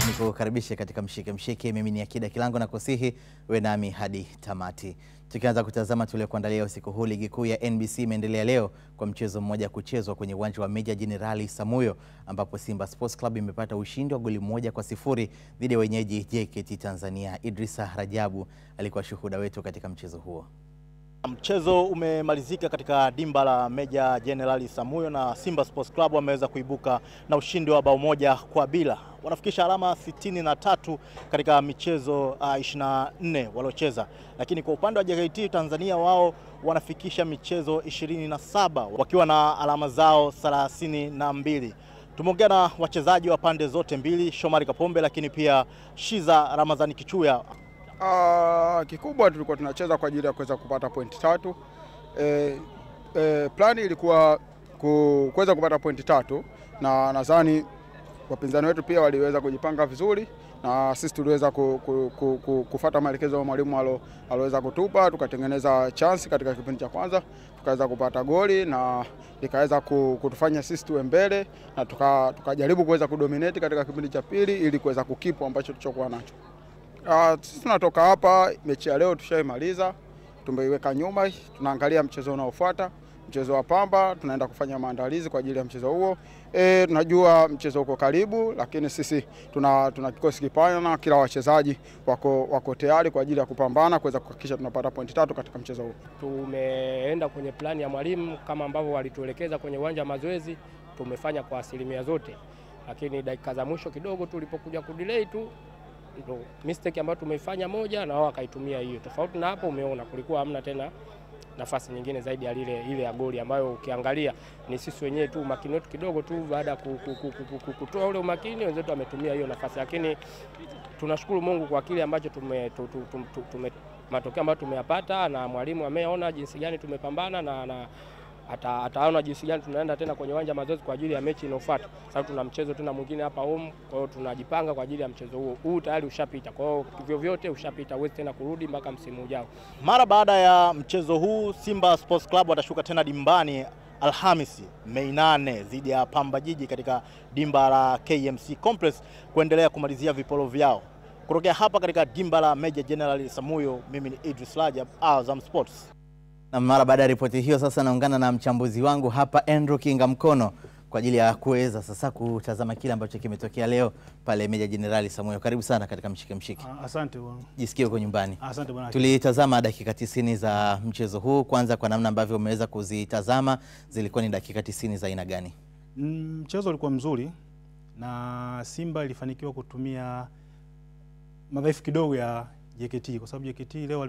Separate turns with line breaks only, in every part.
Nikukaribishe katika mshike. Mimi ni Akida Kilango na kusihi uwe nami hadi tamati. Tukianza kutazama tuliokuandalia usiku huu, ligi kuu ya NBC imeendelea leo kwa mchezo mmoja kuchezwa kwenye uwanja wa Meja Jenerali Samuyo, ambapo Simba Sports Club imepata ushindi wa goli 1-0 dhidi ya wenyeji JKT Tanzania. Idrisa Rajabu alikuwa shuhuda wetu katika mchezo huo.
Mchezo umemalizika katika dimba la Meja Jenerali Samuyo na Simba Sports Club wameweza kuibuka na ushindi wa bao 1-0. Wanafikisha alama 63 katika michezo 24 waliocheza. Lakini kwa upande wa JKT Tanzania, wao wanafikisha michezo 27 wakiwa na alama zao 32. Tumeongea na wachezaji wa pande zote mbili, Shomari Kapombe lakini pia Shiza Ramadhani Kichuya.
Kikubwa tulikuwa tunacheza kwa ajili ya kuweza kupata pointi 3. Plani ilikuwa kuweza kupata pointi 3, na nadhani wapinzani wetu pia waliweza kujipanga vizuri, na sisi tuliweza kufuata maelekezo ya mwalimu aloweza kutupa. Tukatengeneza chance katika kipindi cha kwanza, tukaweza kupata goli na likaweza kutufanya sisi tuwe mbele, na tukajaribu kuweza kudominate katika kipindi cha pili ili kuweza kukipa ambacho tulichokuwa nacho. Sisi tunatoka hapa, mechi ya leo tushaimaliza, tumeiweka nyuma, tunaangalia mchezo unaofuata, mchezo wa Pamba. Tunaenda kufanya maandalizi kwa ajili ya mchezo huo. Tunajua mchezo uko karibu, lakini sisi tuna kikosi kipana na kila wachezaji wako tayari kwa ajili ya kupambana kuweza kuhakikisha tunapata pointi 3 katika mchezo huo.
Tumeenda kwenye plani ya mwalimu kama ambavyo walituelekeza kwenye uwanja wa mazoezi, tumefanya kwa asilimia zote, lakini dakika za mwisho kidogo tulipokuja kudelay tu ndo mistake ambayo tumeifanya moja na wao wakaitumia hiyo. Tofauti na hapo, umeona kulikuwa hamna tena nafasi nyingine zaidi ya ile ya goli, ambayo ukiangalia ni sisi wenyewe tu umakini wetu kidogo tu, baada kutoa ule umakini wenzetu wametumia hiyo nafasi. Lakini tunashukuru Mungu kwa kile ambacho matokeo ambayo tumeyapata, na mwalimu ameona jinsi gani tumepambana na ataona jinsi gani tunaenda tena kwenye uwanja mazoezi kwa ajili ya mechi inayofuata. Sasa tuna mchezo tena mwingine hapa home, kwa hiyo tunajipanga kwa ajili ya mchezo huo. Huu tayari ushapita, kwa hiyo vyovyote ushapita, huwezi tena kurudi mpaka msimu ujao.
Mara baada ya mchezo huu, Simba Sports Club watashuka tena dimbani Alhamisi Mei 8 dhidi ya Pamba Jiji katika dimba la KMC Complex kuendelea kumalizia viporo vyao. Kutokea hapa katika dimba la Meja Jenerali Samuyo, mimi ni Idrisa Rajabu, Azam Sports.
Na mara baada ya ripoti hiyo, sasa naungana na mchambuzi wangu hapa Andrew Kinga Mkono kwa ajili ya kuweza sasa kutazama kile ambacho kimetokea leo pale Meja Jenerali Samuyo. Karibu sana katika mshike.
Asante bwana.
Jisikie uko nyumbani.
Asante bwana.
Tulitazama dakika 90 za mchezo huu. Kwanza, kwa namna ambavyo umeweza kuzitazama, zilikuwa ni dakika 90 za aina gani?
Mchezo ulikuwa mzuri na Simba ilifanikiwa kutumia madhaifu kidogo ya JKT, kwa sababu JKT leo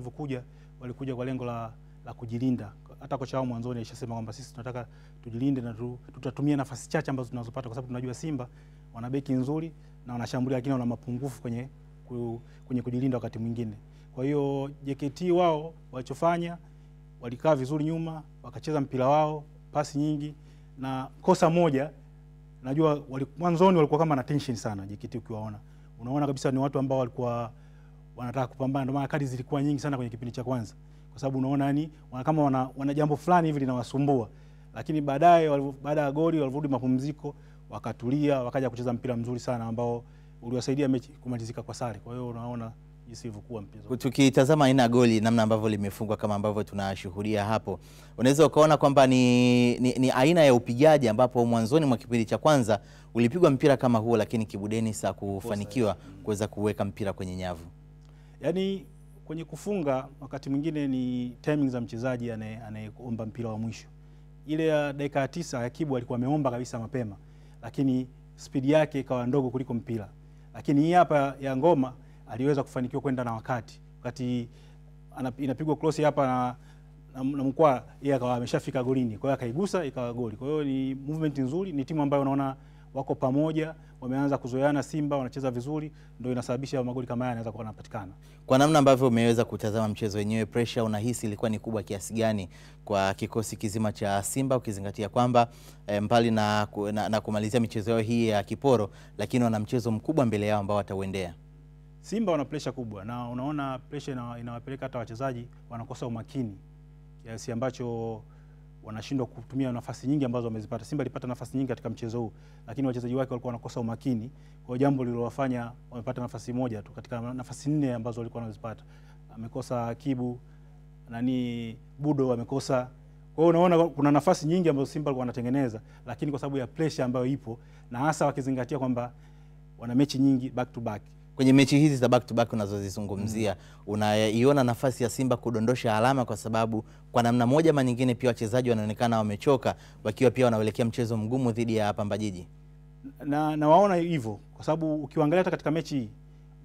walikuja kwa lengo la kujilinda. Hata kocha wao mwanzoni alishasema kwamba sisi tunataka tujilinde na tutatumia nafasi chache ambazo tunazopata, kwa sababu tunajua Simba wana beki nzuri na wanashambulia, lakini wana mapungufu kwenye kujilinda wakati mwingine. Kwa hiyo JKT wao walichofanya, walikaa vizuri nyuma, wakacheza mpira wao, pasi nyingi, na kosa moja najua mwanzoni walikuwa kama na tension sana. JKT ukiwaona, unaona kabisa ni watu ambao walikuwa wanataka kupambana, ndio maana kadi zilikuwa nyingi sana kwenye kipindi cha kwanza, kwa sababu unaona yani kama wana jambo fulani hivi linawasumbua. Lakini baadaye, baada ya goli, walirudi mapumziko, wakatulia, wakaja kucheza mpira mzuri sana ambao uliwasaidia mechi kumalizika kwa sare. Kwa hiyo unaona jinsi ilivyokuwa mchezo.
Tukitazama aina goli, namna ambavyo limefungwa kama ambavyo tunashuhudia hapo, unaweza ukaona kwamba ni aina ya upigaji ambapo mwanzoni mwa kipindi cha kwanza ulipigwa mpira kama huo, lakini Kibu Denis hakufanikiwa kuweza kuweka mpira kwenye nyavu.
Yaani kwenye kufunga wakati mwingine ni timing za mchezaji anayeomba mpira wa mwisho. Ile ya dakika 9 ya Kibu alikuwa ameomba kabisa mapema, lakini speed yake ikawa ndogo kuliko mpira. Lakini hii hapa ya Ngoma aliweza kufanikiwa kwenda na wakati inapigwa cross hapa na Mkwa, yeye akawa ameshafika golini, kwa hiyo akaigusa ikawa goli. Kwa hiyo ni movement nzuri, ni timu ambayo unaona wako pamoja, wameanza kuzoeana. Simba wanacheza vizuri, ndio inasababisha magoli kama haya yanaweza kuwa yanapatikana.
Kwa namna ambavyo umeweza kutazama mchezo wenyewe, pressure unahisi ilikuwa ni kubwa kiasi gani kwa kikosi kizima cha Simba, ukizingatia kwamba mbali na kumalizia michezo yao hii ya kiporo, lakini wana mchezo mkubwa mbele yao ambao watauendea?
Simba wana pressure kubwa, na unaona pressure inawapeleka hata wachezaji wanakosa umakini kiasi ambacho wanashindwa kutumia nafasi nyingi ambazo wamezipata. Simba ilipata nafasi nyingi katika mchezo huu, lakini wachezaji wake walikuwa wanakosa umakini, kwa jambo lililowafanya wamepata nafasi moja tu katika nafasi 4 ambazo walikuwa wanazipata. Amekosa Kibu, Budo amekosa. Kwa hiyo unaona kuna nafasi nyingi ambazo Simba walikuwa wanatengeneza, lakini kwa sababu ya pressure ambayo ipo, na hasa wakizingatia kwamba wana mechi nyingi back to back.
Kwenye mechi hizi za back to back unazozizungumzia, unaiona nafasi ya Simba kudondosha alama, kwa sababu kwa namna moja ama nyingine pia wachezaji wanaonekana wamechoka, wakiwa pia wanaelekea mchezo mgumu dhidi ya Pamba Jiji?
Na waona hivyo, kwa sababu ukiangalia hata katika mechi hii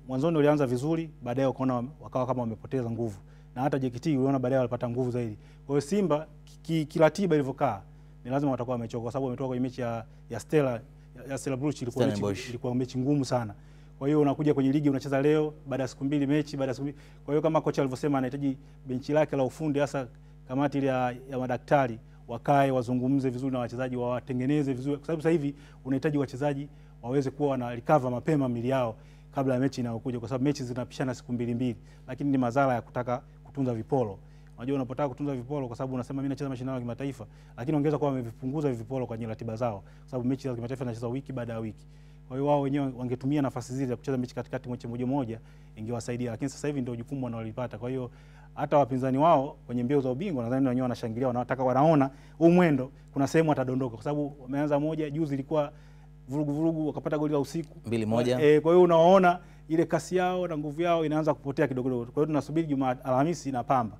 mwanzoni walianza vizuri, baadaye wakaona wakawa kama wamepoteza nguvu, na hata JKT uliona baadaye walipata nguvu zaidi. Kwa hiyo Simba kiratiba ilivyokaa ni lazima watakuwa wamechoka, kwa sababu wametoka kwenye mechi ya Stella Bruch, ilikuwa mechi ngumu sana. Kwa hiyo unakuja kwenye ligi unacheza leo, baada ya siku 2 mechi, baada ya siku 2. Kwa hiyo kama kocha alivyosema, anahitaji benchi lake la ufundi, hasa kamati ile ya madaktari, wakae wazungumze vizuri na wachezaji, wawatengeneze vizuri, kwa sababu sasa hivi unahitaji wachezaji waweze kuwa wana recover mapema mili yao kabla ya mechi inayokuja, kwa sababu mechi zinapishana siku 2, lakini ni madhara ya kutaka kutunza vipolo. Unajua unapotaka kutunza vipolo, kwa sababu unasema mimi nacheza mashindano ya kimataifa, lakini ongeza kwa wamevipunguza vipolo kwenye ratiba zao, kwa sababu mechi za kimataifa zinachezwa wiki baada ya wiki. Kwa hiyo wao wenyewe wangetumia nafasi zile za kucheza mechi katikati moja ingewasaidia, lakini sasa hivi ndio jukumu wanalipata. Kwa hiyo hata wapinzani wao kwenye mbio za ubingwa nadhani wenyewe wanashangilia, wanataka, wanaona huu mwendo kuna sehemu atadondoka, kwa sababu wameanza moja, juzi ilikuwa vurugu wakapata goli la usiku
2-1.
Kwa hiyo unaona ile kasi yao na nguvu yao inaanza kupotea kidogo. Kwa hiyo tunasubiri Alhamisi na Pamba,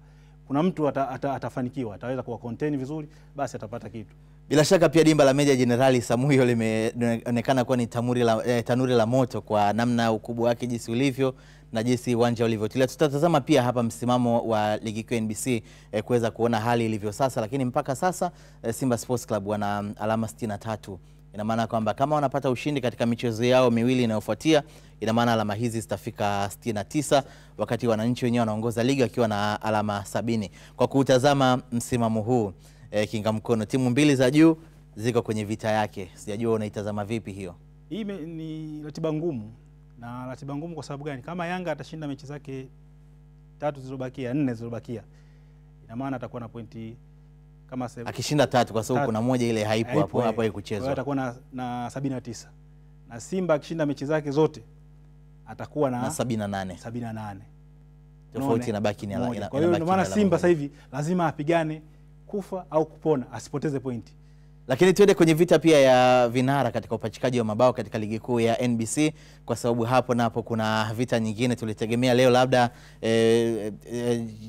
kuna mtu atafanikiwa, ataweza kuwa contain vizuri, basi atapata kitu.
Bila shaka pia dimba la Meja Jenerali Samuyo limeonekana kuwa ni tanuri la moto kwa namna ukubwa wake jinsi ulivyo na jinsi uwanja ulivyotulia. Tutatazama pia hapa msimamo wa ligi kuu NBC kuweza kuona hali ilivyo sasa, lakini mpaka sasa Simba Sports Club wana alama 63. Ina maana kwamba kama wanapata ushindi katika michezo yao miwili inayofuatia, ina maana alama hizi zitafika 69, wakati wananchi wenyewe wanaongoza ligi wakiwa na alama 70. Kwa kutazama msimamo huu, kinga mkono, timu mbili za juu ziko kwenye vita yake. Sijajua unaitazama vipi hiyo?
Hii ni ratiba ngumu, na ratiba ngumu kwa sababu gani? Kama Yanga atashinda mechi zake 3 zilizobakia, 4 zilizobakia, ina maana atakuwa na pointi kama
akishinda 3, kwa sababu kuna moja ile haipo hapo haikuchezwa,
atakuwa na 79. Na Simba akishinda mechi zake zote atakuwa na 78.
Tofauti inabaki ni alama.
Kwa hiyo ndio maana Simba sasa hivi lazima apigane kufa au kupona, asipoteze pointi.
Lakini tuende kwenye vita pia ya vinara katika upachikaji wa mabao katika ligi kuu ya NBC, kwa sababu hapo napo kuna vita nyingine. Tulitegemea leo labda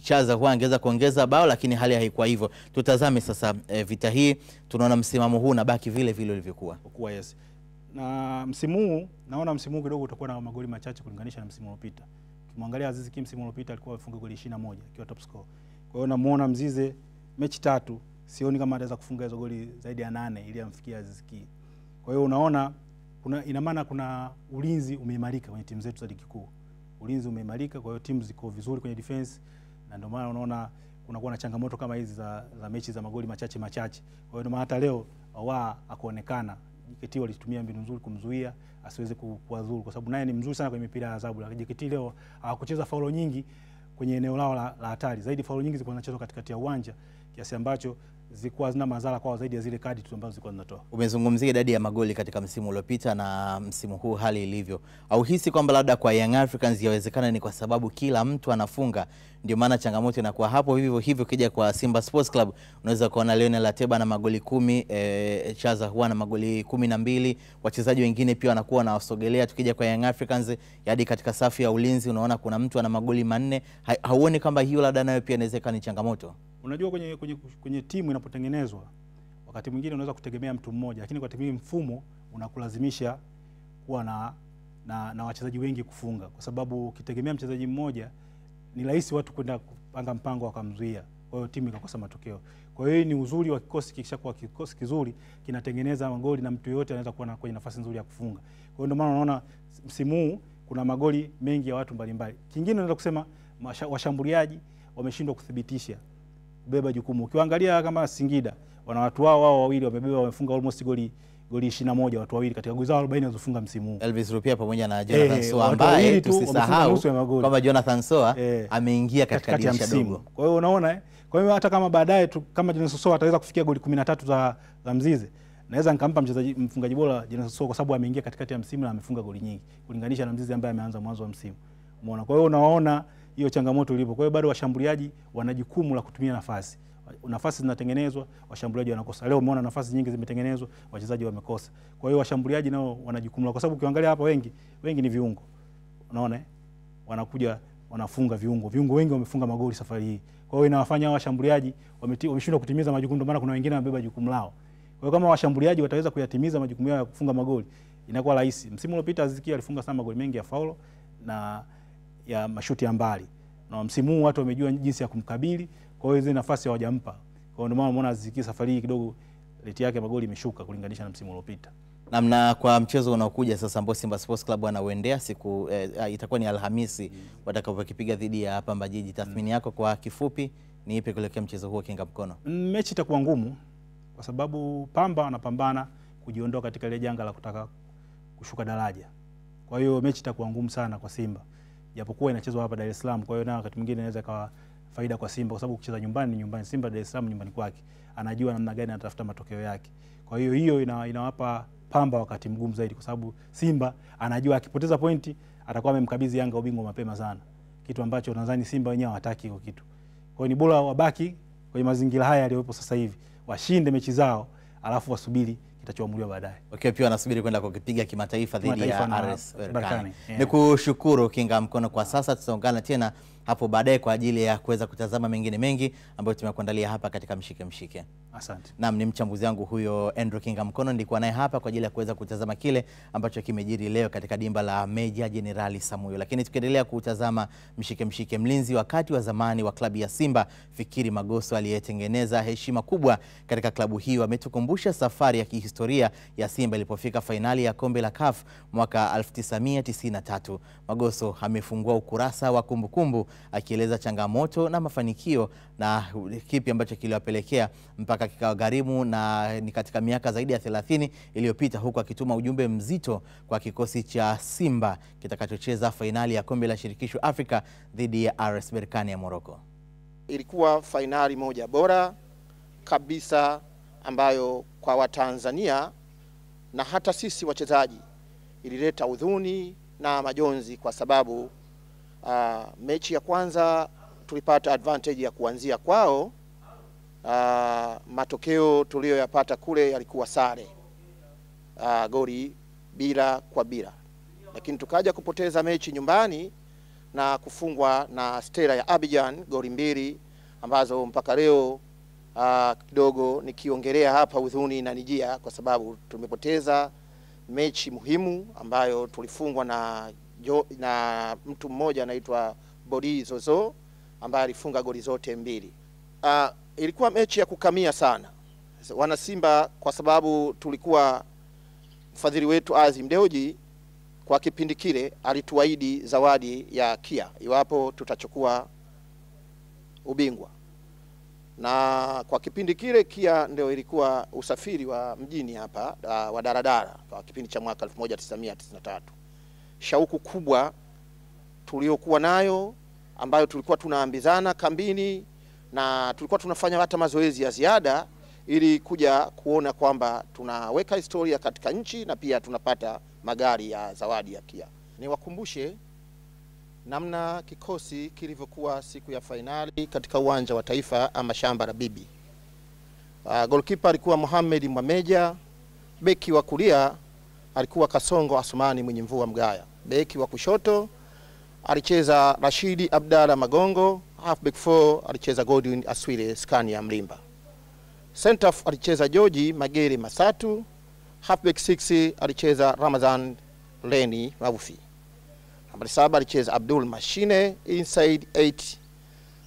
Chaza huwa angeweza kuongeza bao, lakini hali haikuwa hivyo. Tutazame sasa vita hii, tunaona msimamo huu unabaki vile vile ulivyokuwa.
Yes. Na msimu naona msimu kidogo utakuwa na magoli machache kulinganisha na msimu uliopita. Ukimwangalia Aziz Ki msimu uliopita alikuwa amefunga goli 21 akiwa top scorer. Kwa hiyo namuona Mzize mechi 3 sioni kama ataweza kufunga hizo goli zaidi ya 8 ili amfikie Aziz Ki. Kwa hiyo unaona ina maana kuna ulinzi umeimarika kwenye timu zetu za ligi kuu. Ulinzi umeimarika, kwa hiyo timu ziko vizuri kwenye defense, na ndio maana unaona kunakuwa na changamoto kama hizi za mechi za magoli machache. Kwa hiyo ndio maana hata leo akuonekana JKT walitumia mbinu nzuri kumzuia asiweze kuadhuru, kwa sababu naye ni mzuri sana kwenye mipira ya adhabu. Lakini JKT leo hawakucheza faulo nyingi kwenye eneo lao la hatari. Zaidi faulo nyingi zilikuwa zinachezwa katikati ya uwanja, kiasi ambacho zilikuwa zina madhara kwao zaidi ya zile kadi tu ambazo zilikuwa zinatoa.
Umezungumzia idadi ya magoli katika msimu uliopita na msimu huu hali ilivyo. Au hisi kwamba labda kwa Young Africans yawezekana ni kwa sababu kila mtu anafunga, ndio maana changamoto inakuwa hapo hivyo. Kija kwa Simba Sports Club unaweza kuona Lionel Ateba na magoli 10, Chaza huwa na magoli 12, wachezaji wengine pia wanakuwa na wasogelea. Tukija kwa Young Africans hadi katika safu ya ulinzi unaona kuna mtu ana magoli 4. Hauoni kwamba hiyo labda nayo pia inawezekana ni changamoto?
Unajua kwenye timu inapotengenezwa wakati mwingine unaweza kutegemea mtu mmoja, lakini kwa timu mfumo unakulazimisha kuwa na wachezaji wengi kufunga, kwa sababu ukitegemea mchezaji mmoja ni rahisi watu kwenda kupanga mpango wakamzuia, kwa hiyo timu ikakosa matokeo. Kwa hiyo ni uzuri wa kikosi, kisha kikosi kizuri kinatengeneza magoli na mtu yote anaweza kuwa kwenye nafasi nzuri ya kufunga. Kwa hiyo ndio maana unaona msimu huu kuna magoli mengi ya watu mbalimbali. Kingine unaweza kusema washambuliaji wameshindwa kudhibitisha kubeba jukumu. Ukiangalia kama Singida wana watu wao wawili wamebeba, wamefunga almost goli goli 21 watu wawili katika goli zao 40 walizofunga msimu huu.
Elvis Rupia pamoja na Jonathan Soa,
watu wawili
ambaye
tu
tusisahau kwamba Jonathan Soa ameingia
katika
dirisha dogo.
Kwa hiyo unaona kwa hiyo hata kama baadaye kama Jonathan Soa ataweza kufikia goli 13 za Mzize, naweza nikampa mfungaji bora Jonathan Soa kwa sababu ameingia katikati ya msimu na amefunga goli nyingi kulinganisha na Mzize ambaye ameanza mwanzo wa msimu. Umeona? Kwa hiyo unaona hiyo changamoto ilipo. Kwa hiyo bado washambuliaji wana jukumu la kutumia nafasi. Nafasi zinatengenezwa, washambuliaji wanakosa. Leo umeona nafasi nyingi zimetengenezwa, wachezaji wamekosa. Kwa hiyo washambuliaji nao wana jukumu, kwa sababu ukiangalia hapa wengi ni viungo. Unaona? Wanakuja wanafunga viungo. Viungo wengi wamefunga magoli safari hii. Kwa hiyo inawafanya washambuliaji wameshindwa kutimiza majukumu, ndio maana kuna wengine wamebeba jukumu lao. Kwa hiyo kama washambuliaji wataweza kuyatimiza majukumu yao ya kufunga magoli, inakuwa rahisi. Msimu uliopita Aziz Ki alifunga sana magoli mengi ya faulo na ya mashuti ya mbali. Na msimu huu watu wamejua jinsi ya kumkabili, kwa hiyo zile nafasi hawajampa. Kwa hiyo ndio maana unaona Aziz Ki safari hii kidogo rate yake magoli imeshuka kulinganisha na msimu uliopita.
Namna kwa mchezo unaokuja sasa ambao Simba Sports Club wanauendea siku itakuwa ni Alhamisi watakapokipiga dhidi ya Pamba Jiji. Tathmini yako kwa kifupi ni ipi kuelekea mchezo huo Kinga Mkono?
Mechi itakuwa ngumu kwa sababu Pamba wanapambana kujiondoa katika ile janga la kutaka kushuka daraja. Kwa hiyo mechi itakuwa ngumu sana kwa Simba. Japokuwa inachezwa hapa Dar es Salaam, kwa hiyo na wakati mwingine inaweza kawa faida kwa Simba kwa sababu kucheza nyumbani ni nyumbani. Simba Dar es Salaam nyumbani kwake. Anajua namna gani anatafuta matokeo yake. Kwa hiyo inawapa Pamba wakati mgumu zaidi kwa sababu Simba anajua akipoteza pointi atakuwa amemkabidhi Yanga ubingwa mapema sana. Kitu ambacho nadhani Simba wenyewe hawataki hiyo kitu. Kwa hiyo ni bora wabaki kwenye mazingira haya yaliyopo sasa hivi. Washinde mechi zao alafu wasubiri kitachoamuliwa baadaye.
Okay, pia wanasubiri kwenda kukipiga kimataifa dhidi ya RS Berkane. Nikushukuru Kinga Mkono kwa sasa, tutaungana tena hapo baadaye kwa ajili ya kuweza kutazama mengine mengi ambayo tumekuandalia hapa katika Mshike Mshike.
Asante.
Naam, ni mchambuzi wangu huyo Andrew Kinga Mkono, nilikuwa naye hapa kwa ajili ya kuweza kutazama kile ambacho kimejiri leo katika dimba la Meja Jenerali Samuyo. Lakini tukiendelea kutazama Mshike Mshike, mlinzi wakati wa zamani wa klabu ya Simba Fikiri Magoso aliyetengeneza heshima kubwa katika klabu hiyo ametukumbusha safari ya kihistoria ya Simba ilipofika fainali ya kombe la CAF mwaka 1993. Magoso amefungua ukurasa wa kumbukumbu akieleza changamoto na mafanikio na kipi ambacho kiliwapelekea mpaka kikagharimu na ni katika miaka zaidi ya 30 iliyopita, huku akituma ujumbe mzito kwa kikosi cha Simba kitakachocheza fainali ya kombe la shirikisho Afrika dhidi ya RS Berkane ya Morocco.
Ilikuwa fainali moja bora kabisa ambayo kwa Watanzania na hata sisi wachezaji ilileta huzuni na majonzi kwa sababu mechi ya kwanza tulipata advantage ya kuanzia kwao. Matokeo tuliyoyapata kule yalikuwa sare, goli bila kwa bila, lakini tukaja kupoteza mechi nyumbani na kufungwa na Stella ya Abidjan goli 2 ambazo mpaka leo kidogo nikiongelea hapa huzuni na nijia kwa sababu tumepoteza mechi muhimu ambayo tulifungwa na mtu mmoja anaitwa Bodi Zozo ambaye alifunga goli zote 2. Ilikuwa mechi ya kukamia sana wana Simba kwa sababu tulikuwa mfadhili wetu Azim Deuji kwa kipindi kile alituahidi zawadi ya Kia iwapo tutachukua ubingwa, na kwa kipindi kile Kia ndio ilikuwa usafiri wa mjini hapa wa daradara kwa kipindi cha mwaka 1993. Shauku kubwa tuliokuwa nayo ambayo tulikuwa tunaambizana kambini na tulikuwa tunafanya hata mazoezi ya ziada ili kuja kuona kwamba tunaweka historia katika nchi na pia tunapata magari ya zawadi ya Kia. Niwakumbushe namna kikosi kilivyokuwa siku ya fainali katika uwanja wa Taifa ama shamba la bibi. Goalkeeper alikuwa Mohamed Mwameja, beki wa kulia alikuwa Kasongo Asumani mwenye mvua Mgaya, beki wa kushoto alicheza Rashidi Abdalla Magongo, halfback 4 alicheza Godwin Aswile Scania Mlimba, center alicheza George Magere Masatu, halfback 6 alicheza Ramazan Leni Mavufi, nambari 7 alicheza Abdul Mashine, inside 8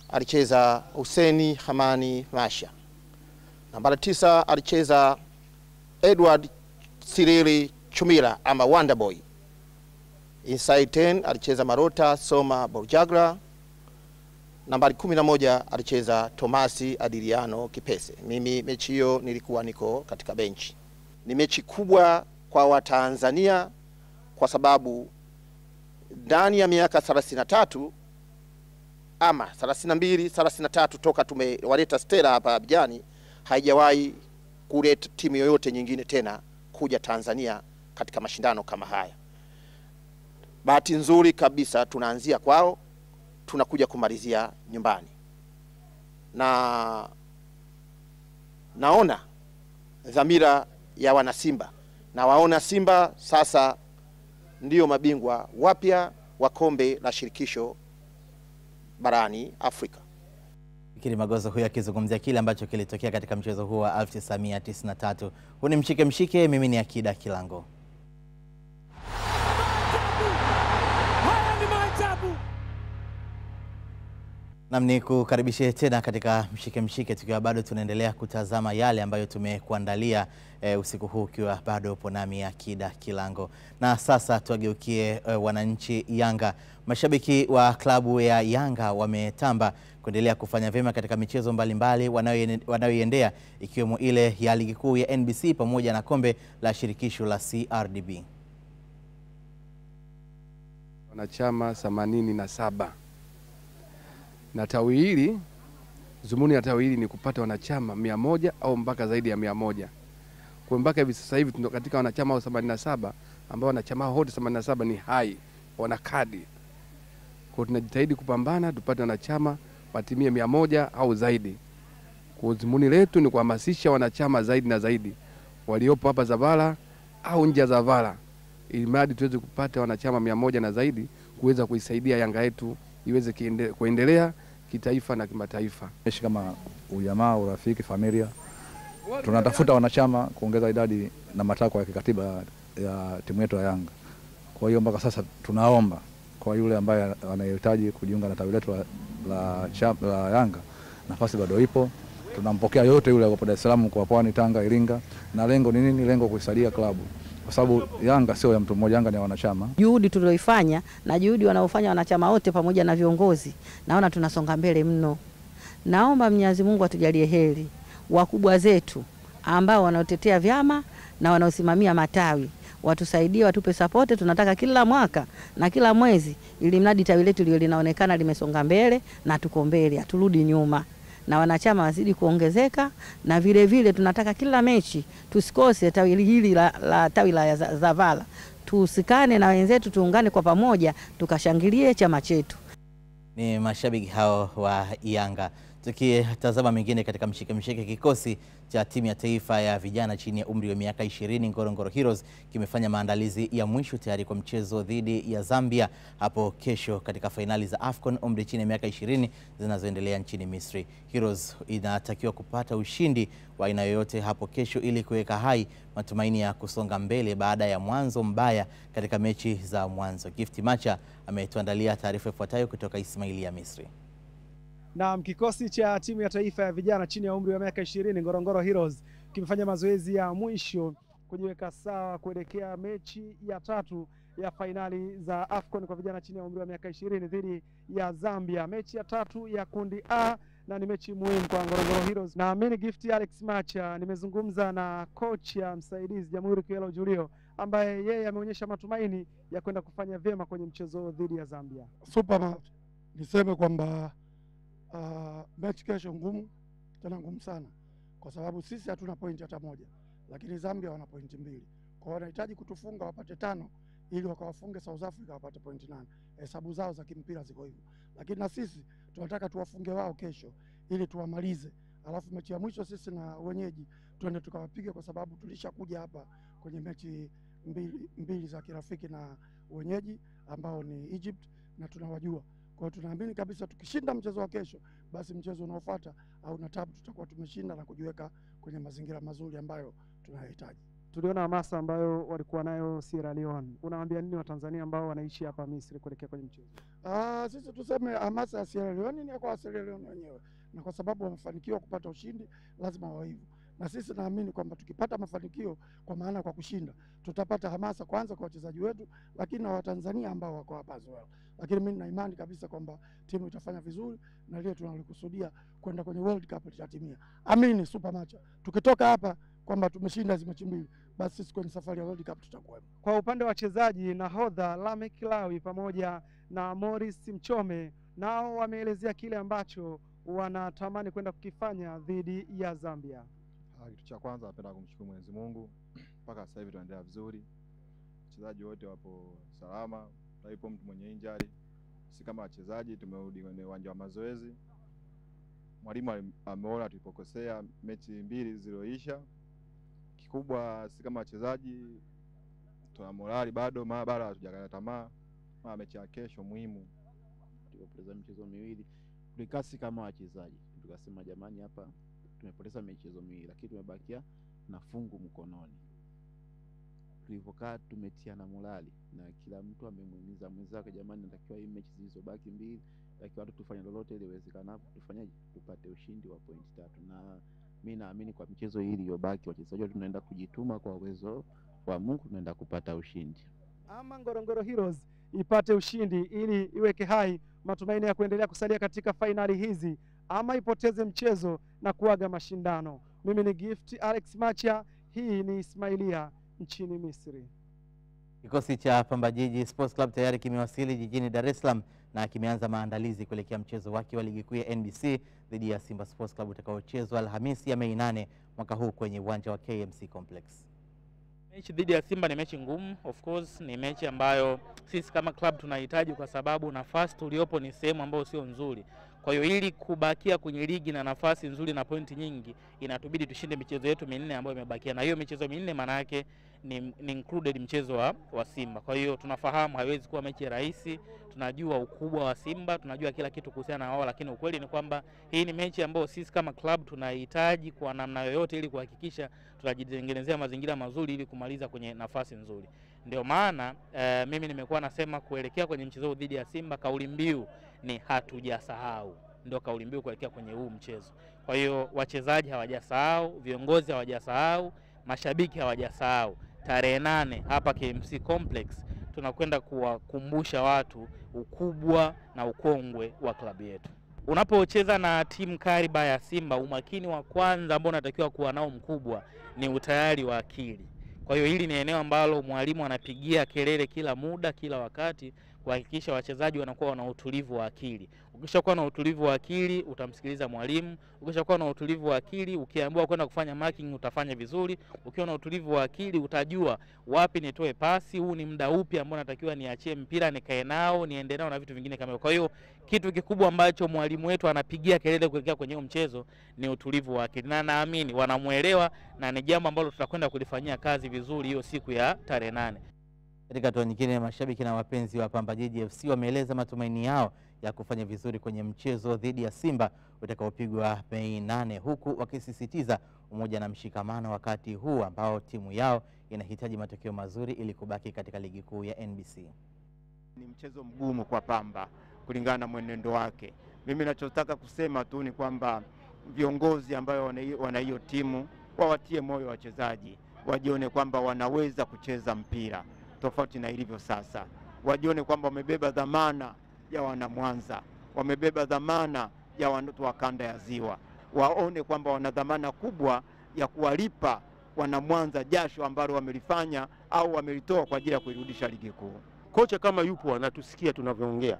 alicheza Huseni Hamani Masha, nambari 9 alicheza Edward Sirili Chumila ama Wonderboy, inside 10 alicheza Marota Soma Borjagra, nambari 11 alicheza Tomasi Adiliano Kipese. Mimi mechi hiyo nilikuwa niko katika benchi. Ni mechi kubwa kwa Watanzania kwa sababu ndani ya miaka 33 ama 32, 33 toka tumewaleta Stella hapa Abidjan, haijawahi kuleta timu yoyote nyingine tena kuja Tanzania katika mashindano kama haya. Bahati nzuri kabisa tunaanzia kwao, tunakuja kumalizia nyumbani. Na naona dhamira ya wana Simba, na waona Simba sasa ndio mabingwa wapya wa kombe la shirikisho barani Afrika.
Fikiri Magozo huyo akizungumzia kile ambacho kilitokea katika mchezo huo wa 1993. Huu ni mshike mshike, mimi ni Akida Kilango. Namni kukaribishe tena katika mshike mshike, tukiwa bado tunaendelea kutazama yale ambayo tumekuandalia usiku huu, ukiwa bado upo nami Akida Kilango. Na sasa tuageukie wananchi Yanga. Mashabiki wa klabu ya Yanga wametamba kuendelea kufanya vyema katika michezo mbalimbali wanayoiendea, ikiwemo ile ya ligi kuu ya NBC pamoja na kombe la shirikisho la CRDB.
Wanachama 87. Na tawi hili, zumuni ya tawi hili ni kupata wanachama 100 au mpaka zaidi ya 100. Kwa mpaka hivi sasa hivi tuna katika wanachama 87 ambao wanachama wote 87 ni hai, wana kadi. Kwa tunajitahidi kupambana tupate wanachama watimie 100 au zaidi. Kwa zumuni letu ni kuhamasisha wanachama zaidi na zaidi waliopo hapa Zavala au nje ya Zavala, ili mradi tuweze kupata wanachama 100 na zaidi kuweza kuisaidia Yanga yetu iweze kuendelea kitaifa na kimataifa.
Kama ujamaa, urafiki, familia, tunatafuta wanachama kuongeza idadi na matakwa ya kikatiba ya timu yetu ya Yanga. Kwa hiyo mpaka sasa tunaomba kwa yule ambaye anahitaji kujiunga na tawi letu la Yanga, nafasi bado ipo. Tunampokea yote yule kwa Dar es Salaam, kwa Pwani, Tanga, Iringa. Na lengo ni nini? Lengo kuisaidia klabu, kwa sababu Yanga sio ya mtu mmoja, Yanga ni ya wanachama.
Juhudi tulioifanya na juhudi wanaofanya wanachama wote pamoja na viongozi, naona tunasonga mbele mno. Naomba Mwenyezi Mungu atujalie heri wakubwa zetu ambao wanaotetea vyama na wanaosimamia matawi, watusaidie, watupe support. Tunataka kila mwaka na kila mwezi, ili mradi tawi letu liwe linaonekana limesonga mbele na tuko mbele, aturudi nyuma, na wanachama wazidi kuongezeka. Na vile vile tunataka kila mechi tusikose tawi hili la tawi la Zavala, tusikane na wenzetu, tuungane kwa pamoja tukashangilie chama chetu.
Ni mashabiki hao wa Yanga. Tukitazama mengine katika mshike mshike, kikosi cha timu ya taifa ya vijana chini ya umri wa miaka 20 Ngorongoro Heroes kimefanya maandalizi ya mwisho tayari kwa mchezo dhidi ya Zambia hapo kesho katika fainali za AFCON umri chini ya miaka 20 zinazoendelea nchini Misri. Heroes inatakiwa kupata ushindi wa aina yoyote hapo kesho ili kuweka hai matumaini ya kusonga mbele baada ya mwanzo mbaya katika mechi za mwanzo. Gift Macha ametuandalia taarifa ifuatayo kutoka Ismailia, Misri.
Na kikosi cha timu ya taifa ya vijana chini ya umri wa miaka 20 Ngorongoro Heroes kimefanya mazoezi ya mwisho kujiweka sawa kuelekea mechi ya 3 ya fainali za AFCON kwa vijana chini ya umri wa miaka 20 dhidi ya Zambia. Mechi ya 3 ya kundi A, na ni mechi muhimu kwa Ngorongoro Heroes. Na mimi Gift Alex Macha nimezungumza na coach ya msaidizi Jamhuri Kielo Julio, ambaye yeye ameonyesha matumaini ya kwenda kufanya vyema kwenye mchezo dhidi ya Zambia.
Super, niseme kwamba mechi kesho ngumu, tena ngumu sana, kwa sababu sisi hatuna pointi hata moja, lakini Zambia wana pointi 2. Kwa hiyo wanahitaji kutufunga wapate 5 ili wakawafunge South Africa wapate pointi 8. Hesabu zao za kimpira ziko hivyo, lakini na sisi tunataka tuwafunge wao kesho ili tuwamalize, alafu mechi ya mwisho sisi na wenyeji tuende tukawapiga, kwa sababu tulishakuja hapa kwenye mechi mbili za kirafiki na wenyeji ambao ni Egypt na tunawajua. Kwa hiyo tunaamini kabisa tukishinda mchezo wa kesho, basi mchezo unaofuata au na tabu tutakuwa tumeshinda na kujiweka kwenye mazingira mazuri ambayo tunahitaji.
Tuliona hamasa ambayo walikuwa nayo Sierra Leone. Unawaambia nini Watanzania ambao wanaishi hapa Misri kuelekea kwenye mchezo?
Sisi tuseme hamasa ya Sierra Leone ni kwa Sierra Leone wenyewe, na kwa sababu wamefanikiwa kupata ushindi lazima wawe hivyo. Na sisi naamini kwamba tukipata mafanikio, kwa maana kwa kushinda, tutapata hamasa kwanza kwa wachezaji wetu, lakini na Watanzania ambao wako hapa as well. Lakini mimi nina imani kabisa kwamba timu itafanya vizuri na leo tunalikusudia kwenda kwenye World Cup itatimia. Amini Super Macha. Tukitoka hapa kwamba tumeshinda hizo mechi mbili, basi sisi kwenye safari ya World Cup tutakuwa.
Kwa upande wa wachezaji, nahodha Lameck Lawi pamoja na Morris Mchome nao wameelezea kile ambacho wanatamani kwenda kukifanya dhidi ya Zambia.
Kitu cha kwanza napenda kumshukuru Mwenyezi Mungu, mpaka sasa hivi tunaendelea vizuri. Wachezaji wote wapo salama, haipo mtu mwenye injury. Sisi kama wachezaji tumerudi kwenye uwanja wa mazoezi. Mwalimu ameona tulipokosea mechi mbili zilizoisha. Kikubwa sisi kama wachezaji tuna morali bado, bado hatujakata tamaa. Mechi ya kesho muhimu.
Tulipoteza michezo miwili, tulikasi kama wachezaji. Tukasema jamani, hapa tumepoteza michezo miwili lakini tumebakia na fungu mkononi. Tulipokaa tumetiana morali na kila mtu amemhimiza mwenzake, jamani, natakiwa hii mechi zilizobaki mbili, natakiwa tufanye lolote ile iwezekanapo tufanyaje tupate ushindi wa pointi 3. Na mimi naamini kwa michezo hii iliyobaki wachezaji tunaenda kujituma kwa uwezo wa Mungu, tunaenda kupata ushindi.
Ama Ngorongoro Heroes ipate ushindi ili iweke hai matumaini ya kuendelea kusalia katika fainali hizi, ama ipoteze mchezo na kuaga mashindano. Mimi ni Gift Alex Macha, hii ni Ismailia nchini Misri.
Kikosi cha Pamba Jiji Sports Club tayari kimewasili jijini Dar es Salaam na kimeanza maandalizi kuelekea mchezo wake wa ligi kuu ya NBC dhidi ya Simba Sports Club utakaochezwa Alhamisi ya Mei 8 mwaka huu kwenye uwanja wa KMC Complex.
Mechi dhidi ya Simba ni mechi ngumu, of course ni mechi ambayo sisi kama club tunahitaji, kwa sababu nafasi tuliopo ni sehemu ambayo sio nzuri. Kwa hiyo ili kubakia kwenye ligi na nafasi nzuri na pointi nyingi, inatubidi tushinde michezo yetu minne ambayo imebakia, na hiyo michezo minne maana yake ni included mchezo wa Simba. Kwa hiyo tunafahamu haiwezi kuwa mechi rahisi, tunajua ukubwa wa Simba, tunajua kila kitu kuhusiana na wao, lakini ukweli ni kwamba hii ni mechi ambayo sisi kama club tunahitaji kwa namna yoyote ili kuhakikisha tunajitengenezea mazingira mazuri ili kumaliza kwenye nafasi nzuri. Ndio maana mimi nimekuwa nasema kuelekea kwenye mchezo dhidi ya Simba, kauli mbiu ni hatujasahau. Ndio kauli mbiu kuelekea kwenye huu mchezo. Kwa hiyo wachezaji hawajasahau, viongozi hawajasahau, mashabiki hawajasahau. Tarehe 8 hapa KMC Complex tunakwenda kuwakumbusha watu ukubwa na ukongwe wa klabu yetu. Unapocheza na timu kariba ya Simba, umakini wa kwanza ambao unatakiwa kuwa nao mkubwa ni utayari wa akili. Kwa hiyo hili ni eneo ambalo mwalimu anapigia kelele kila muda, kila wakati, kuhakikisha wachezaji wanakuwa na utulivu wa akili. Ukishakuwa na utulivu wa akili utamsikiliza mwalimu. Ukishakuwa na utulivu wa akili, ukiambiwa kwenda kufanya marking utafanya vizuri. Ukiwa na utulivu wa akili utajua wapi nitoe pasi, huu ni muda upi ambao natakiwa niachie mpira nikae nao, niende nao na vitu vingine kama hivyo. Kwa hiyo kitu kikubwa ambacho mwalimu wetu anapigia kelele kuelekea kwenye mchezo ni utulivu wa akili, na naamini wanamuelewa na ni jambo ambalo tutakwenda kulifanyia kazi vizuri hiyo siku ya tarehe 8.
Katika hatua nyingine, mashabiki na wapenzi wa Pamba Jiji FC wameeleza matumaini yao ya kufanya vizuri kwenye mchezo dhidi ya Simba utakaopigwa Mei 8, huku wakisisitiza umoja na mshikamano wakati huu ambao timu yao inahitaji matokeo mazuri ili kubaki katika ligi kuu ya NBC.
Ni mchezo mgumu kwa Pamba kulingana na mwenendo wake. Mimi ninachotaka kusema tu ni kwamba viongozi ambao wana hiyo timu wawatie moyo wachezaji, wajione kwamba wanaweza kucheza mpira tofauti na ilivyo sasa. Wajione kwamba wamebeba dhamana ya wana Mwanza, wamebeba dhamana ya watu wa kanda ya Ziwa. Waone kwamba wana dhamana kubwa ya kuwalipa wana Mwanza jasho ambalo wamelifanya au wamelitoa kwa ajili ya kuirudisha ligi kuu.
Kocha kama yupo anatusikia tunavyoongea,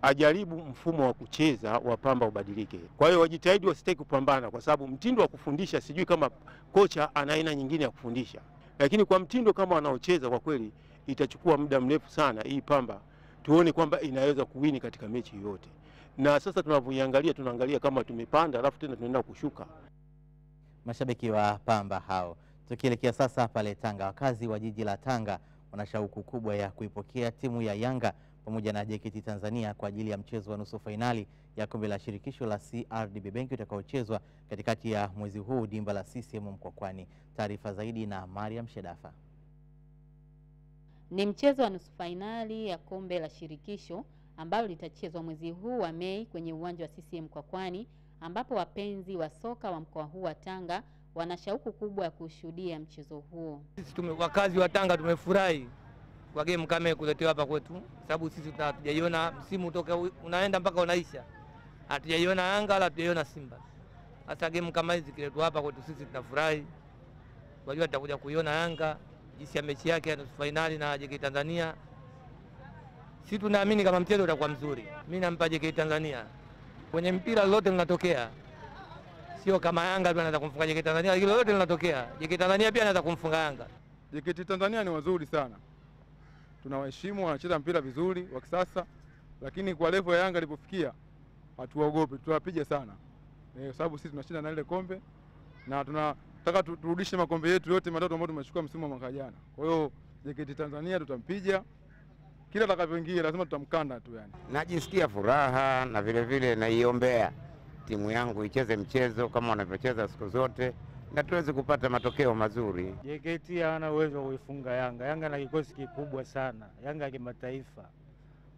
ajaribu mfumo wa kucheza wa Pamba ubadilike. Kwa hiyo wajitahidi wasitaki kupambana, kwa sababu mtindo wa kufundisha, sijui kama kocha ana aina nyingine ya kufundisha, lakini kwa mtindo kama wanaocheza kwa kweli itachukua muda mrefu sana hii Pamba tuone kwamba inaweza kuwini katika mechi yote. Na sasa tunavyoiangalia, tunaangalia kama tumepanda alafu tena tunaenda kushuka.
Mashabiki wa Pamba hao. Tukielekea sasa pale Tanga, wakazi wa jiji la Tanga wana shauku kubwa ya kuipokea timu ya Yanga pamoja na JKT Tanzania kwa ajili ya mchezo wa nusu fainali ya kombe la shirikisho la CRDB Bank utakaochezwa katikati ya mwezi huu dimba la CCM Mkwakwani. Taarifa zaidi na Mariam Shedafa.
Ni mchezo wa nusu fainali ya kombe la shirikisho ambalo litachezwa mwezi huu wa Mei kwenye uwanja wa CCM Mkwakwani, ambapo wapenzi wa soka wa mkoa huu wa Tanga wana shauku kubwa ya kushuhudia mchezo huo.
Sisi wakazi wa Tanga tumefurahi kwa game kama kuletewa hapa kwetu, sababu sisi hatujaiona msimu toka unaenda mpaka unaisha, hatujaiona Yanga wala hatujaiona Simba. Hata game kama hizi kiletwa hapa kwetu sisi tunafurahi, Unajua nitakuja kuiona Yanga jinsi ya mechi yake ya nusu finali na JKT Tanzania. Sisi tunaamini kama mchezo utakuwa mzuri. Mimi nampa JKT Tanzania. Kwenye mpira lolote linatokea. Sio kama Yanga tu anaweza kumfunga JKT Tanzania, lakini lolote linatokea. JKT Tanzania pia anaweza kumfunga Yanga.
JKT Tanzania ni wazuri sana, tunawaheshimu, wanacheza mpira vizuri wa kisasa, lakini kwa level ya Yanga ilipofikia hatuwaogopi, tutawapiga sana kwa sababu sisi tunashinda na ile kombe na tunataka turudishe makombe yetu yote matatu ambayo tumechukua msimu wa mwaka jana. Kwa hiyo JKT Tanzania tutampiga kila atakavyoingia, lazima tutamkanda tu yani.
Najisikia furaha na vile vile naiombea timu yangu icheze mchezo kama wanavyocheza siku zote na tuweze kupata matokeo mazuri.
JKT hana uwezo wa kuifunga Yanga. Yanga na kikosi kikubwa sana. Yanga ya kimataifa.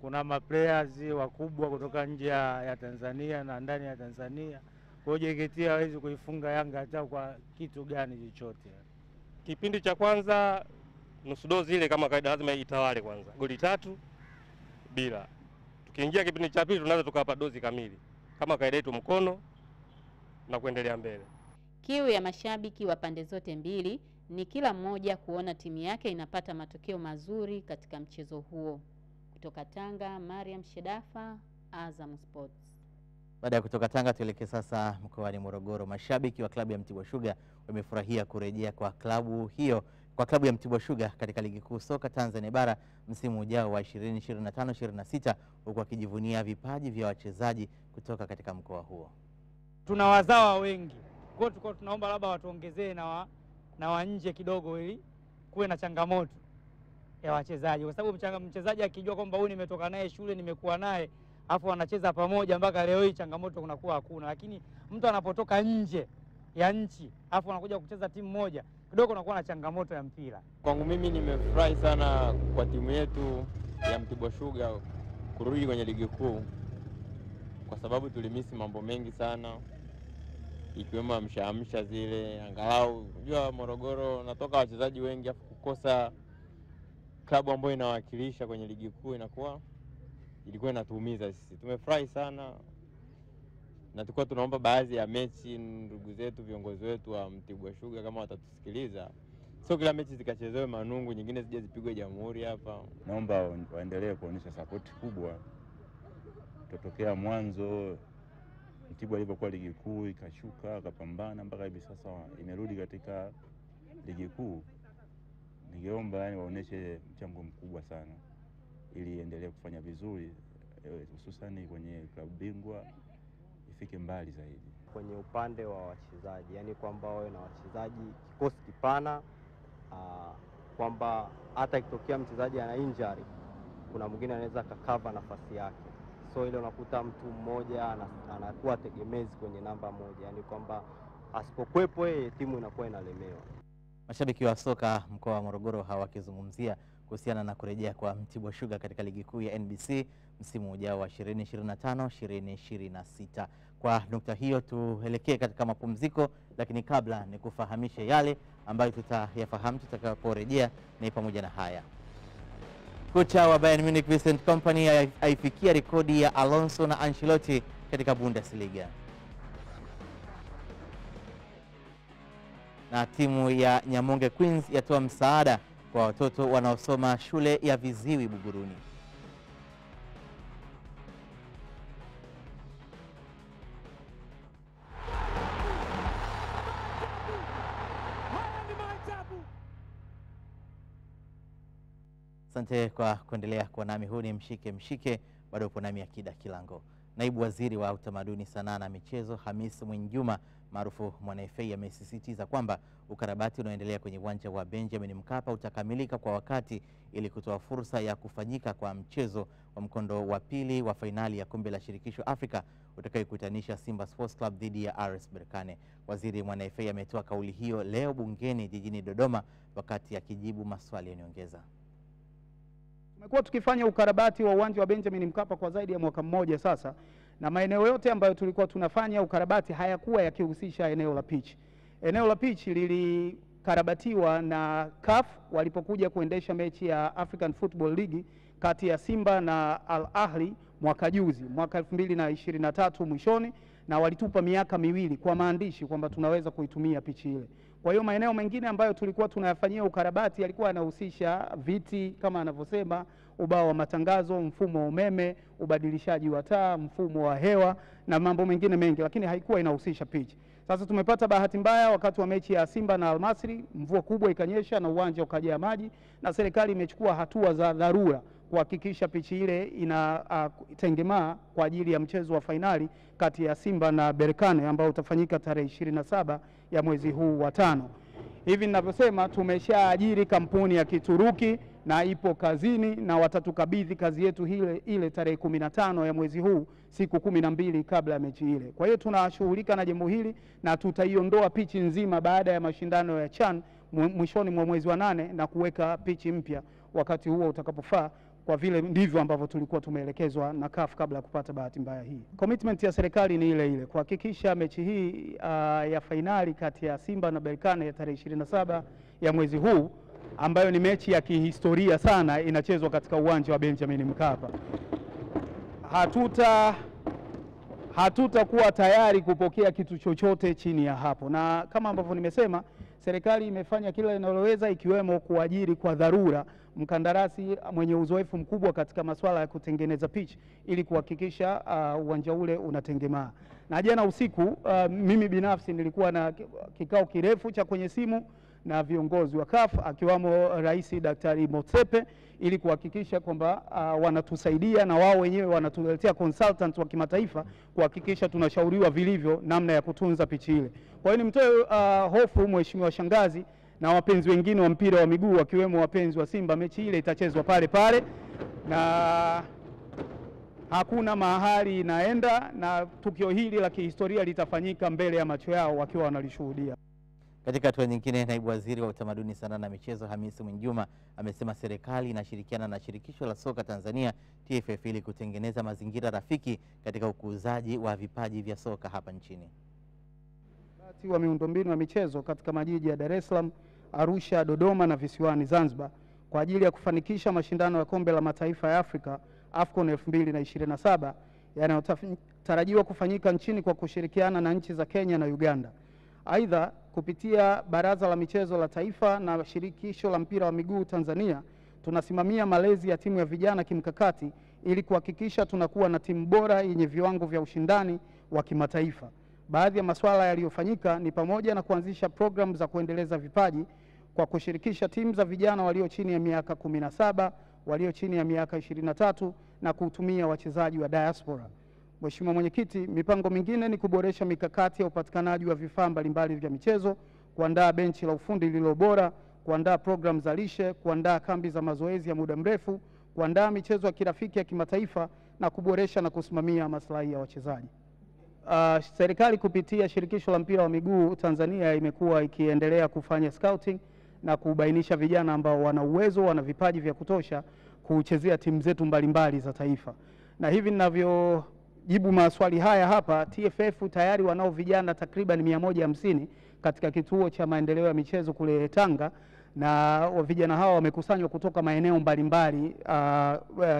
Kuna maplayers wakubwa kutoka nje ya Tanzania na ndani ya Tanzania. Kwa hiyo JKT hawezi kuifunga Yanga hata kwa kitu gani chochote.
Kipindi cha kwanza nusu dozi ile kama kawaida lazima itawale kwanza. Goli 3-0. Tukiingia kipindi cha pili tunaweza tukapa dozi kamili. Kama kawaida yetu mkono na kuendelea mbele.
Kiu ya mashabiki wa pande zote mbili ni kila mmoja kuona timu yake inapata matokeo mazuri katika mchezo huo. Kutoka Tanga, Mariam Shedafa, Azam Sports.
Baada ya kutoka Tanga tuelekee sasa mkoani Morogoro. Mashabiki wa klabu ya Mtibwa Sugar wamefurahia kurejea kwa klabu ya Mtibwa Sugar katika ligi kuu soka Tanzania bara msimu ujao wa 2025-26 huku wakijivunia vipaji vya wachezaji kutoka katika mkoa huo.
Tuna wazawa wengi. Kwa hiyo tunaomba labda watuongezee na wa nje kidogo ili kuwe na changamoto ya wachezaji. Kwa sababu mchezaji akijua kwamba huyu nimetoka naye shule, nimekuwa naye, afu wanacheza pamoja mpaka leo hii, changamoto kunakuwa hakuna. Lakini mtu anapotoka nje ya nchi afu anakuja kucheza timu moja, kidogo kunakuwa na changamoto ya mpira.
Kwangu mimi nimefurahi sana kwa timu yetu ya Mtibwa Sugar kurudi kwenye ligi kuu, kwa sababu tulimisi mambo mengi sana ikiwemo amsha zile. Angalau unajua Morogoro natoka wachezaji wengi, afu kukosa klabu ambayo inawakilisha kwenye ligi kuu ilikuwa inatuumiza sisi. Tumefurahi sana na tulikuwa tunaomba baadhi ya mechi ndugu zetu viongozi wetu wa Mtibwa Sugar kama watatusikiliza, sio kila mechi zikachezewe Manungu, nyingine zije zipigwe Jamhuri hapa.
Naomba waendelee kuonyesha support kubwa. Tutokea mwanzo Mtibwa ilipokuwa ligi kuu ikashuka, akapambana mpaka hivi sasa imerudi katika ligi kuu. Ningeomba yani waoneshe mchango mkubwa sana ili iendelee kufanya vizuri, hususan kwenye klabu bingwa ifike mbali zaidi.
Kwenye upande wa wachezaji, yani kwamba wawe na wachezaji kikosi kipana, kwamba hata ikitokea mchezaji ana injury kuna mwingine anaweza kukava nafasi yake. So ile unakuta mtu mmoja anakuwa tegemezi kwenye namba moja, yani kwamba asipokuepo yeye timu inakuwa inalemewa.
Mashabiki wa soka mkoa wa Morogoro hawakizungumzia kuhusiana na kurejea kwa Mtibwa Sugar katika ligi kuu ya NBC msimu ujao wa 2025-2026. Kwa nukta hiyo tuelekee katika mapumziko, lakini kabla ni kufahamisha yale ambayo tutayafahamu tutakaporejea, ni pamoja na haya. Kocha wa Bayern Munich Vincent Kompany aifikia rekodi ya Alonso na Ancelotti katika Bundesliga. Na timu ya Nyamonge Queens yatoa msaada kwa watoto wanaosoma shule ya viziwi Buguruni. Asante kwa kuendelea kuwa nami. Huu ni Mshike, bado upo nami Akida Kilango. Naibu Waziri wa Utamaduni, Sanaa na Michezo Hamis Mwinjuma maarufu Mwanaifei amesisitiza kwamba ukarabati unaoendelea kwenye uwanja wa Benjamin Mkapa utakamilika kwa wakati ili kutoa fursa ya kufanyika kwa mchezo wa mkondo wa pili wa fainali ya Kombe la Shirikisho Afrika utakayokutanisha Simba Sports Club dhidi ya RS Berkane. Waziri Mwanaifei ametoa kauli hiyo leo bungeni jijini Dodoma wakati akijibu maswali ya nyongeza.
Tumekuwa tukifanya ukarabati wa uwanja wa Benjamin Mkapa kwa zaidi ya mwaka mmoja sasa, na maeneo yote ambayo tulikuwa tunafanya ukarabati hayakuwa yakihusisha eneo la pitch. Eneo la pitch lilikarabatiwa na CAF walipokuja kuendesha mechi ya African Football League kati ya Simba na Al Ahly mwaka juzi, mwaka 2023 mwishoni, na walitupa miaka miwili kwa maandishi kwamba tunaweza kuitumia pichi ile. Kwa hiyo maeneo mengine ambayo tulikuwa tunayafanyia ukarabati yalikuwa yanahusisha viti kama anavyosema, ubao wa matangazo, mfumo wa umeme, ubadilishaji wa taa, mfumo wa hewa na mambo mengine mengi, lakini haikuwa inahusisha pichi. Sasa tumepata bahati mbaya wakati wa mechi ya Simba na Almasri, mvua kubwa ikanyesha na uwanja ukajaa maji, na serikali imechukua hatua za dharura kuhakikisha pichi ile inatengemaa kwa ajili ya mchezo wa fainali kati ya Simba na Berkane ambao utafanyika tarehe 27 ya mwezi huu wa 5. Hivi ninavyosema tumeshaajiri kampuni ya Kituruki na ipo kazini na watatukabidhi kazi yetu ile tarehe 15 ya mwezi huu, siku 12 kabla ya mechi ile. Kwa hiyo tunashughulika na jambo hili na tutaiondoa pichi nzima baada ya mashindano ya CHAN mwishoni mwa mwezi wa 8 na kuweka pichi mpya wakati huo utakapofaa, kwa vile ndivyo ambavyo tulikuwa tumeelekezwa na CAF kabla ya kupata bahati mbaya hii. Commitment ya serikali ni ile ile, kuhakikisha mechi hii ya fainali kati ya Simba na Berkane ya tarehe 27 ya mwezi huu, ambayo ni mechi ya kihistoria sana, inachezwa katika uwanja wa Benjamin Mkapa. Hatutakuwa tayari kupokea kitu chochote chini ya hapo, na kama ambavyo nimesema, serikali imefanya kila linaloweza ikiwemo kuajiri kwa dharura mkandarasi mwenye uzoefu mkubwa katika masuala ya kutengeneza pitch ili kuhakikisha uwanja ule unatengemaa. Na jana usiku mimi binafsi nilikuwa na kikao kirefu cha kwenye simu na viongozi wa CAF akiwamo Rais Daktari Motsepe ili kuhakikisha kwamba wanatusaidia na wao wenyewe wanatuletea consultant wa kimataifa kuhakikisha tunashauriwa vilivyo namna ya kutunza pichi ile. Kwa hiyo nimtoe hofu Mheshimiwa Shangazi na wapenzi wengine wa mpira wa miguu wakiwemo wapenzi wa Simba, mechi ile itachezwa pale pale na hakuna mahali inaenda, na tukio hili la kihistoria litafanyika mbele ya macho yao wakiwa wanalishuhudia.
Katika hatua nyingine, naibu waziri wa utamaduni, sanaa na michezo Hamisi Mwinjuma amesema serikali inashirikiana na shirikisho la soka Tanzania TFF ili kutengeneza mazingira rafiki katika ukuzaji wa vipaji vya soka hapa nchini.
Wa miundombinu ya michezo katika majiji ya Dar es Salaam, Arusha, Dodoma na visiwani Zanzibar kwa ajili ya kufanikisha mashindano ya kombe la mataifa ya Afrika AFCON 2027 yanayotarajiwa kufanyika nchini kwa kushirikiana na nchi za Kenya na Uganda. Aidha, kupitia Baraza la Michezo la Taifa na Shirikisho la Mpira wa Miguu Tanzania, tunasimamia malezi ya timu ya vijana kimkakati ili kuhakikisha tunakuwa na timu bora yenye viwango vya ushindani wa kimataifa. Baadhi ya masuala yaliyofanyika ni pamoja na kuanzisha programu za kuendeleza vipaji kwa kushirikisha timu za vijana walio chini ya miaka 17, walio chini ya miaka 23 na kutumia wachezaji wa diaspora. Mheshimiwa Mwenyekiti, mipango mingine ni kuboresha mikakati ya upatikanaji wa vifaa mbalimbali vya michezo, kuandaa benchi la ufundi lililo bora, kuandaa programu za lishe, kuandaa kambi za mazoezi ya muda mrefu, kuandaa michezo ya kirafiki ya kimataifa na kuboresha na kusimamia maslahi ya wachezaji. Serikali kupitia Shirikisho la Mpira wa Miguu Tanzania imekuwa ikiendelea kufanya scouting na kubainisha vijana ambao wana uwezo, wana vipaji vya kutosha kuchezea timu zetu mbalimbali za taifa. Na hivi ninavyojibu maswali haya hapa, TFF tayari wanao vijana takriban 150 katika kituo cha maendeleo ya michezo kule Tanga, na vijana hawa wamekusanywa kutoka maeneo mbalimbali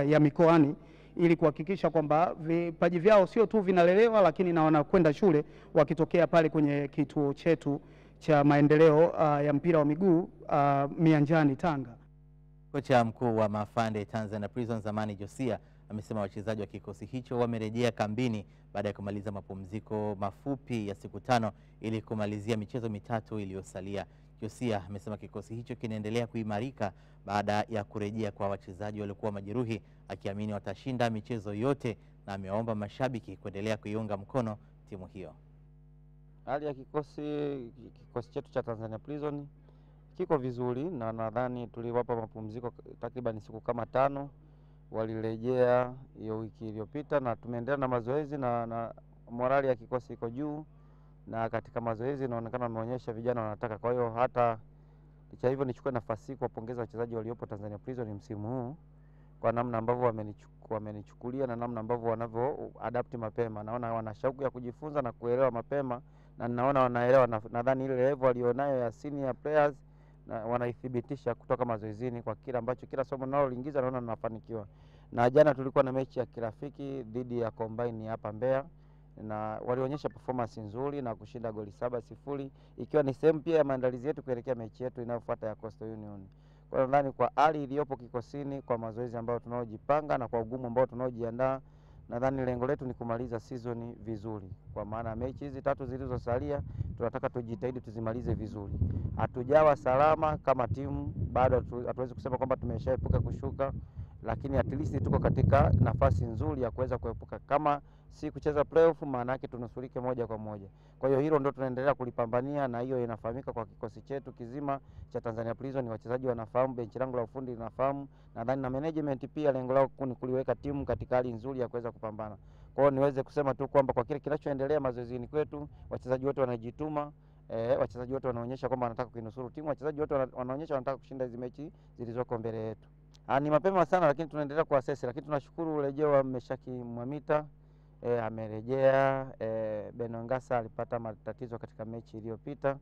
ya mikoani ili kuhakikisha kwamba vipaji vyao sio tu vinalelewa lakini na wanakwenda shule wakitokea pale kwenye kituo chetu cha maendeleo ya mpira wa miguu Mianjani Tanga.
Kocha mkuu wa Mafande Tanzania Prison Zamani Josia amesema wachezaji wa kikosi hicho wamerejea kambini baada ya kumaliza mapumziko mafupi ya siku 5 ili kumalizia michezo mitatu iliyosalia. Josia amesema kikosi hicho kinaendelea kuimarika baada ya kurejea kwa wachezaji waliokuwa majeruhi, akiamini watashinda michezo yote, na ameomba mashabiki kuendelea kuiunga mkono timu hiyo.
Hali ya kikosi chetu cha Tanzania Prison kiko vizuri, na nadhani tuliwapa mapumziko takriban siku kama 5. Walirejea hiyo wiki iliyopita na tumeendelea na mazoezi na morali ya kikosi iko juu, na katika mazoezi inaonekana wameonyesha vijana wanataka. Kwa hiyo hata licha hivyo, nichukue nafasi kuwapongeza wachezaji waliopo Tanzania Prison msimu huu kwa namna ambavyo wamenichukulia na namna ambavyo wanavyo adapt mapema. Naona wana shauku ya kujifunza na kuelewa mapema, na naona wanaelewa. Nadhani ile level walionayo ya senior players na wanaithibitisha kutoka mazoezini kwa kila ambacho kila somo nalo liingiza, naona tunafanikiwa. Na jana tulikuwa na mechi ya kirafiki dhidi ya Combine hapa Mbeya, na walionyesha performance nzuri na kushinda goli 7-0, ikiwa ni sehemu pia ya maandalizi yetu kuelekea mechi yetu inayofuata ya Coastal Union. Kwa hiyo nadhani kwa hali iliyopo kikosini, kwa mazoezi ambayo tunaojipanga na kwa ugumu ambao tunaojiandaa, nadhani lengo letu ni kumaliza season vizuri. Kwa maana mechi hizi 3 zilizosalia tunataka tujitahidi tuzimalize vizuri. Hatujawa salama kama timu, bado hatuwezi kusema kwamba tumeshaepuka kushuka, lakini at least tuko katika nafasi nzuri ya kuweza kuepuka, kama si kucheza playoff maana yake tunusurike moja kwa moja. Kwa hiyo hilo ndio tunaendelea kulipambania, na hiyo inafahamika kwa kikosi chetu kizima cha Tanzania Prison. Wachezaji wanafahamu, benchi langu la ufundi linafahamu, nadhani na management pia lengo lao ni kuliweka timu katika hali nzuri ya kuweza kupambana. Kwa hiyo niweze kusema tu kwamba kwa kile kinachoendelea mazoezini kwetu, wachezaji wote wanajituma, wachezaji wote wanaonyesha kwamba wanataka kuinusuru timu, wachezaji wote wanaonyesha wanataka kushinda hizo mechi zilizoko mbele yetu. Ni mapema sana, lakini tunaendelea kuassess, lakini tunashukuru urejeo wa Meshaki Mwamita, amerejea. Benongasa alipata matatizo katika mechi iliyopita,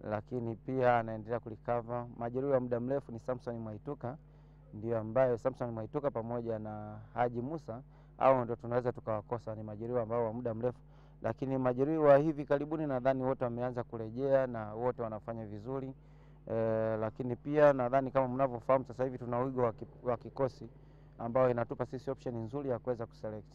lakini pia anaendelea kulikava. Majeruhi wa muda mrefu ni Samson Mwaituka, ndio ambaye Samson Mwaituka pamoja na Haji Musa, au ndio tunaweza tukawakosa, ni majeruhi ambao wa muda mrefu, lakini majeruhi wa hivi karibuni nadhani wote wameanza kurejea na wote wanafanya vizuri. Lakini pia nadhani kama mnavyofahamu sasa hivi tuna wigo wa kikosi ambao inatupa sisi option nzuri ya kuweza kuselect.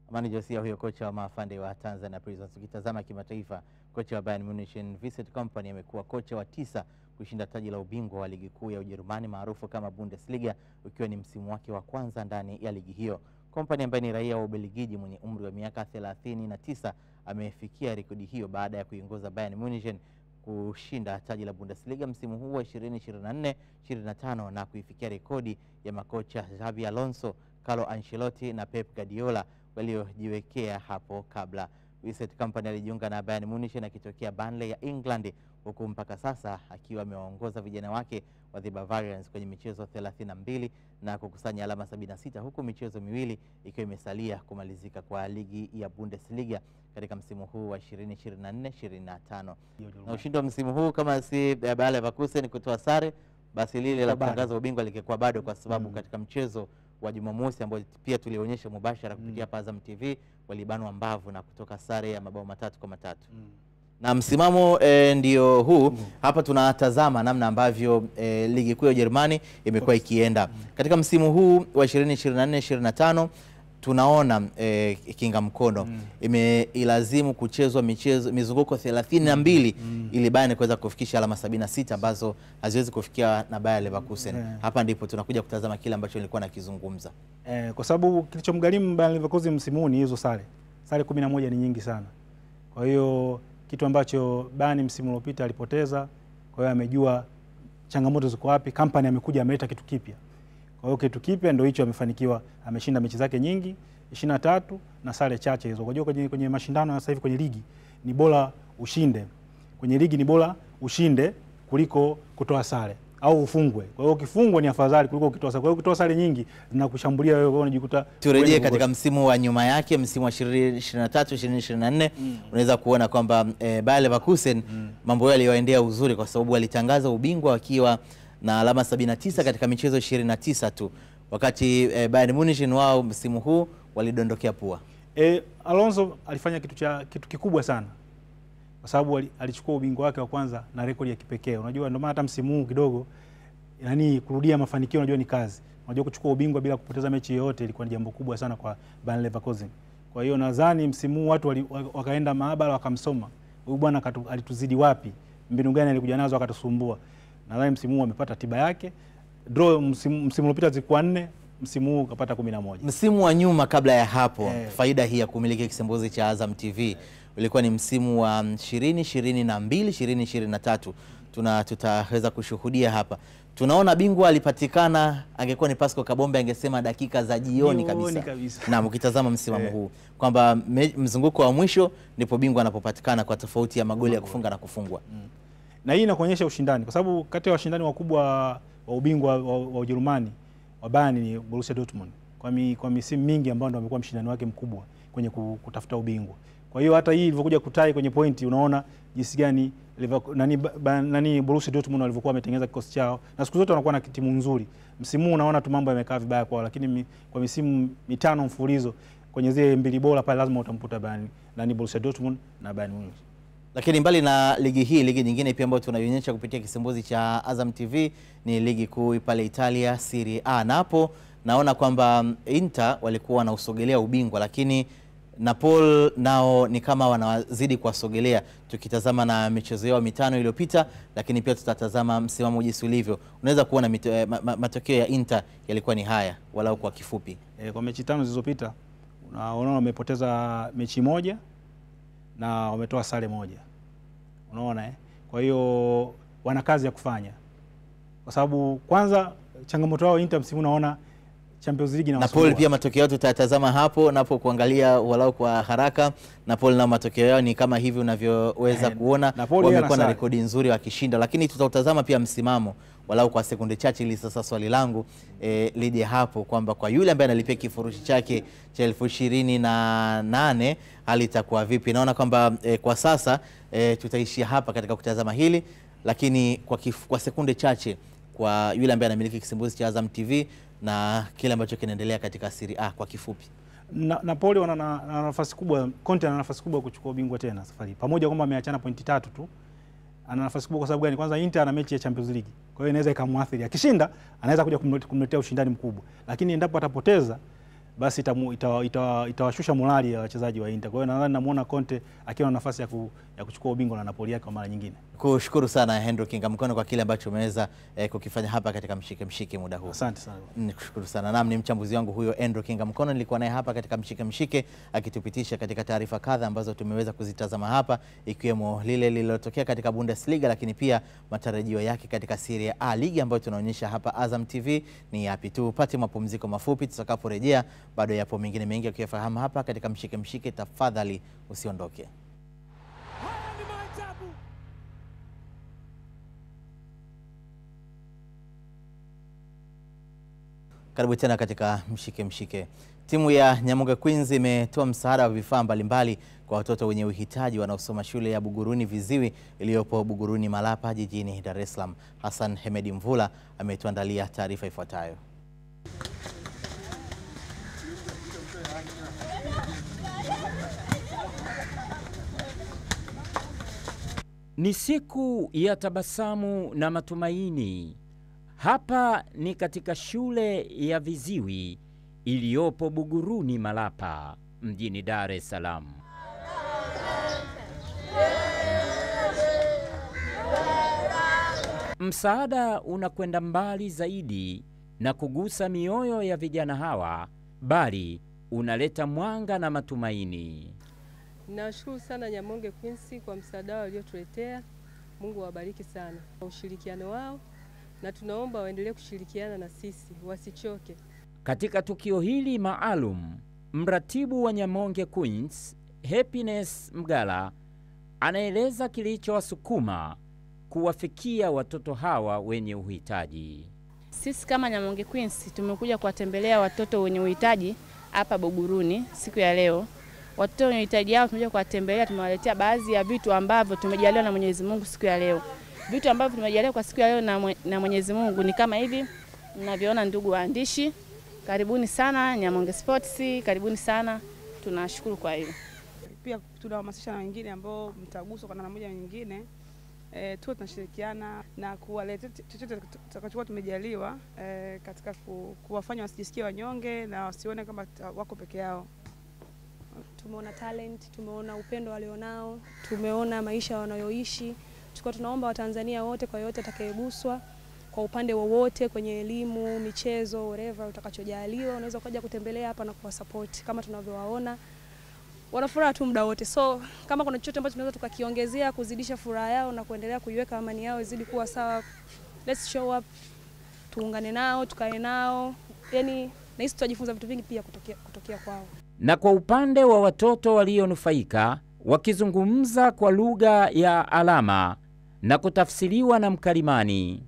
Amani Josia huyo kocha wa maafande wa Tanzania Prisons. Ukitazama kimataifa, kocha wa Bayern Munich Vincent Kompany amekuwa kocha wa 9 kushinda taji la ubingwa wa ligi kuu ya Ujerumani maarufu kama Bundesliga, ukiwa ni msimu wake wa kwanza ndani ya ligi hiyo. Kompany ambaye ni raia wa Ubelgiji mwenye umri wa miaka 39 amefikia rekodi hiyo baada ya kuiongoza Bayern Munich kushinda taji la Bundesliga msimu huu wa 2024-25 na kuifikia rekodi ya makocha Xabi Alonso, Carlo Ancelotti na Pep Guardiola waliojiwekea hapo kabla. Vincent Kompany alijiunga na Bayern Munich na kitokea Burnley ya England, huku mpaka sasa akiwa amewaongoza vijana wake wa The Bavarians kwenye michezo 32 na kukusanya alama 76, huku michezo miwili ikiwa imesalia kumalizika kwa ligi ya Bundesliga katika msimu huu wa 2024-25. Na ushindi wa msimu huu kama si Bayer Leverkusen kutoa sare, basi lile la kutangaza ubingwa likikuwa bado, kwa sababu katika mchezo wa Jumamosi ambao pia tulionyesha mubashara kupitia Azam TV, walibanwa mbavu na kutoka sare ya mabao 3-3. Na msimamo ndio huu. Hapa tunatazama namna ambavyo ligi kuu ya Ujerumani imekuwa ikienda. Katika msimu huu wa 2024-25 tunaona kinga mkono imeilazimu kuchezwa mizunguko 32 ili Bayern kuweza kufikisha alama 76 ambazo haziwezi kufikia na Bayer Leverkusen. Hapa ndipo tunakuja kutazama kile ambacho nilikuwa nakizungumza.
Kwa sababu kilichomgharimu Bayer Leverkusen msimu huu ni hizo sare. Sare 11 ni nyingi sana. Kwa hiyo kitu ambacho Bayern msimu uliopita alipoteza, kwa hiyo amejua changamoto ziko wapi. Kompany amekuja ameleta kitu kipya. Kwa hiyo kitu kipya ndio hicho amefanikiwa, ameshinda mechi zake nyingi 23 na sare chache hizo. Kwa hiyo kwenye mashindano sasa hivi kwenye ligi ni bora ushinde. Kwenye ligi ni bora ushinde kuliko kutoa sare au ufungwe. Kwa hiyo ukifungwa ni afadhali kuliko ukitoa sare. Kwa hiyo ukitoa sare nyingi zinakushambulia wewe, unajikuta.
Turejee katika msimu wa nyuma yake, msimu wa 2023-2024, unaweza kuona kwamba Bayer Leverkusen mambo yale yaliyoendea uzuri, kwa sababu walitangaza ubingwa wakiwa na alama 79 katika michezo 29 tu, wakati Bayern Munich wao msimu huu walidondokea pua.
Alonso alifanya kitu kikubwa sana, kwa sababu alichukua ubingwa wake wa kwanza na rekodi ya kipekee. Unajua ndio maana hata msimu huu kidogo, yani kurudia mafanikio unajua ni kazi. Unajua kuchukua ubingwa bila kupoteza mechi yoyote ilikuwa ni jambo kubwa sana kwa Bayer Leverkusen. Kwa hiyo nadhani msimu huu watu wakaenda maabara wakamsoma, huyu bwana alituzidi wapi, mbinu gani alikuja nazo akatusumbua. Nadhani msimu huu amepata tiba yake. Draw msimu uliopita zilikuwa 4, msimu huu kapata 11.
Msimu wa nyuma kabla ya hapo, faida hii ya kumiliki kisembozi cha Azam TV ulikuwa ni msimu wa 2022-2023. Tutaweza kushuhudia hapa. Tunaona bingwa alipatikana, angekuwa ni Pascal Kabombe angesema dakika za jioni kabisa. Na mkitazama msimamo huu kwamba mzunguko wa mwisho ndipo bingwa anapopatikana kwa tofauti ya magoli ya kufunga na kufungwa.
Na hii inakuonyesha ushindani, kwa sababu kati ya washindani wakubwa wa ubingwa wa Ujerumani wa Bayern ni Borussia Dortmund kwa misimu mingi ambao ndio wamekuwa mshindani wake mkubwa kwenye kutafuta ubingwa. Kwa hiyo hata hii ilivyokuja kutai kwenye pointi, unaona jinsi gani Borussia Dortmund walivyokuwa wametengeneza kikosi chao, na siku zote wanakuwa na timu nzuri. Msimu unaona tu mambo yamekaa vibaya kwao, lakini kwa misimu 5 mfululizo
kwenye zile mbili bora pale lazima utamkuta Borussia Dortmund na Bayern Munich.
Lakini mbali na ligi hii, ligi nyingine pia ambayo tunaionyesha kupitia kisimbuzi cha Azam TV ni ligi kuu pale Italia, Serie A. Na hapo naona kwamba Inter walikuwa wanausogelea ubingwa, lakini Napoli nao ni kama wanazidi kuwasogelea. Tukitazama na michezo yao mitano iliyopita, lakini pia tutatazama msimamo jinsi ulivyo. Unaweza kuona matokeo ya Inter yalikuwa ni haya walau kwa kifupi.
Kwa mechi tano zilizopita unaona wamepoteza mechi moja na wametoa sare moja. Unaona Kwa hiyo wana kazi ya kufanya. Kwa sababu kwanza changamoto yao Inter msimu unaona Champions League na
Napoli pia matokeo yao tutatazama hapo napo kuangalia walau kwa haraka. Napoli na matokeo yao ni kama hivi unavyoweza kuona, wamekuwa na rekodi nzuri wakishinda, lakini tutatazama pia msimamo walau kwa sekunde chache. Ili sasa swali langu lije hapo kwamba kwa yule ambaye analipia kifurushi chake cha 28,000 hali itakuwa vipi? Naona kwamba kwa sasa tutaishia hapa katika kutazama hili, lakini kwa sekunde chache kwa yule ambaye anamiliki kisimbuzi cha Azam TV na kile ambacho kinaendelea katika Serie A kwa kifupi.
Napoli wana nafasi kubwa, Conte ana nafasi kubwa kuchukua ubingwa tena safari. Pamoja kwamba ameachana pointi 3 tu, ana nafasi kubwa kwa sababu gani? Kwanza Inter ana mechi ya Champions League. Kwa hiyo inaweza ikamwathiri. Akishinda anaweza kuja kumletea ushindani mkubwa. Lakini endapo atapoteza basi itawashusha morali ya wachezaji wa Inter. Kwa hiyo nadhani namuona Conte akiwa na nafasi ya kuchukua ubingwa na Napoli yake kwa mara nyingine.
Kushukuru sana Henry Kinga Mkono kwa kile ambacho umeweza kukifanya hapa katika mshike muda huu.
Asante sana.
Nikushukuru sana. Naam, ni mchambuzi wangu huyo Henry Kinga Mkono, nilikuwa naye hapa katika mshike akitupitisha katika taarifa kadha ambazo tumeweza kuzitazama hapa, ikiwemo lile lililotokea katika Bundesliga, lakini pia matarajio yake katika Serie A, ligi ambayo tunaonyesha hapa Azam TV ni yapi. Tupate mapumziko mafupi, tutakaporejea bado yapo mengine mengi ukiyafahamu hapa katika mshike. Tafadhali usiondoke. Karibu tena katika mshike. Timu ya Nyamonge Queens imetoa msaada wa vifaa mbalimbali kwa watoto wenye uhitaji wanaosoma shule ya Buguruni Viziwi iliyopo Buguruni Malapa jijini Dar es Salaam. Hassan Hemedi Mvula ametuandalia taarifa ifuatayo.
Ni siku ya tabasamu na matumaini. Hapa ni katika shule ya Viziwi iliyopo Buguruni Malapa mjini Dar es Salaam. Msaada unakwenda mbali zaidi na kugusa mioyo ya vijana hawa, bali unaleta mwanga na matumaini.
Nashukuru sana Nyamonge Queens kwa msaada waliotuletea. Mungu awabariki sana kwa ushirikiano wao, na tunaomba waendelee kushirikiana na sisi, wasichoke.
Katika tukio hili maalum, mratibu wa Nyamonge Queens, Happiness Mgala, anaeleza kilichowasukuma kuwafikia watoto hawa wenye uhitaji.
Sisi kama Nyamonge Queens tumekuja kuwatembelea watoto wenye uhitaji hapa Buguruni siku ya leo. Watoto wenye uhitaji hao tumekuja kuwatembelea, tumewaletea baadhi ya vitu ambavyo tumejaliwa na Mwenyezi Mungu siku ya leo. Vitu ambavyo tumejaliwa kwa siku ya leo na Mwenyezi Mungu ni kama hivi mnavyoona, ndugu waandishi. Karibuni sana Nyamonge Sports, karibuni sana. Tunashukuru kwa hiyo.
Pia tunahamasisha na wengine ambao mtaguswa kwa namna moja nyingine, tuwe tunashirikiana na kuwaletea chochote tutakachokuwa tumejaliwa katika kuwafanya wasijisikie wanyonge na wasione kama wako peke yao.
Tumeona talent, tumeona upendo walionao, tumeona maisha wanayoishi. Tunaomba Watanzania wote, kwa yote atakayeguswa kwa upande wowote kwenye elimu, michezo, whatever utakachojaliwa, unaweza kuja kutembelea hapa na kuwasupport. Kama tunavyowaona wana furaha tu muda wote, so kama kuna chochote ambacho tunaweza tukakiongezea kuzidisha furaha yao na kuendelea kuiweka amani yao izidi kuwa sawa, let's show up, tuungane nao, tukae nao, yani na hisi tutajifunza vitu vingi pia kutokea kwao.
Na kwa upande wa watoto walionufaika, wakizungumza kwa lugha ya alama na kutafsiriwa na mkalimani,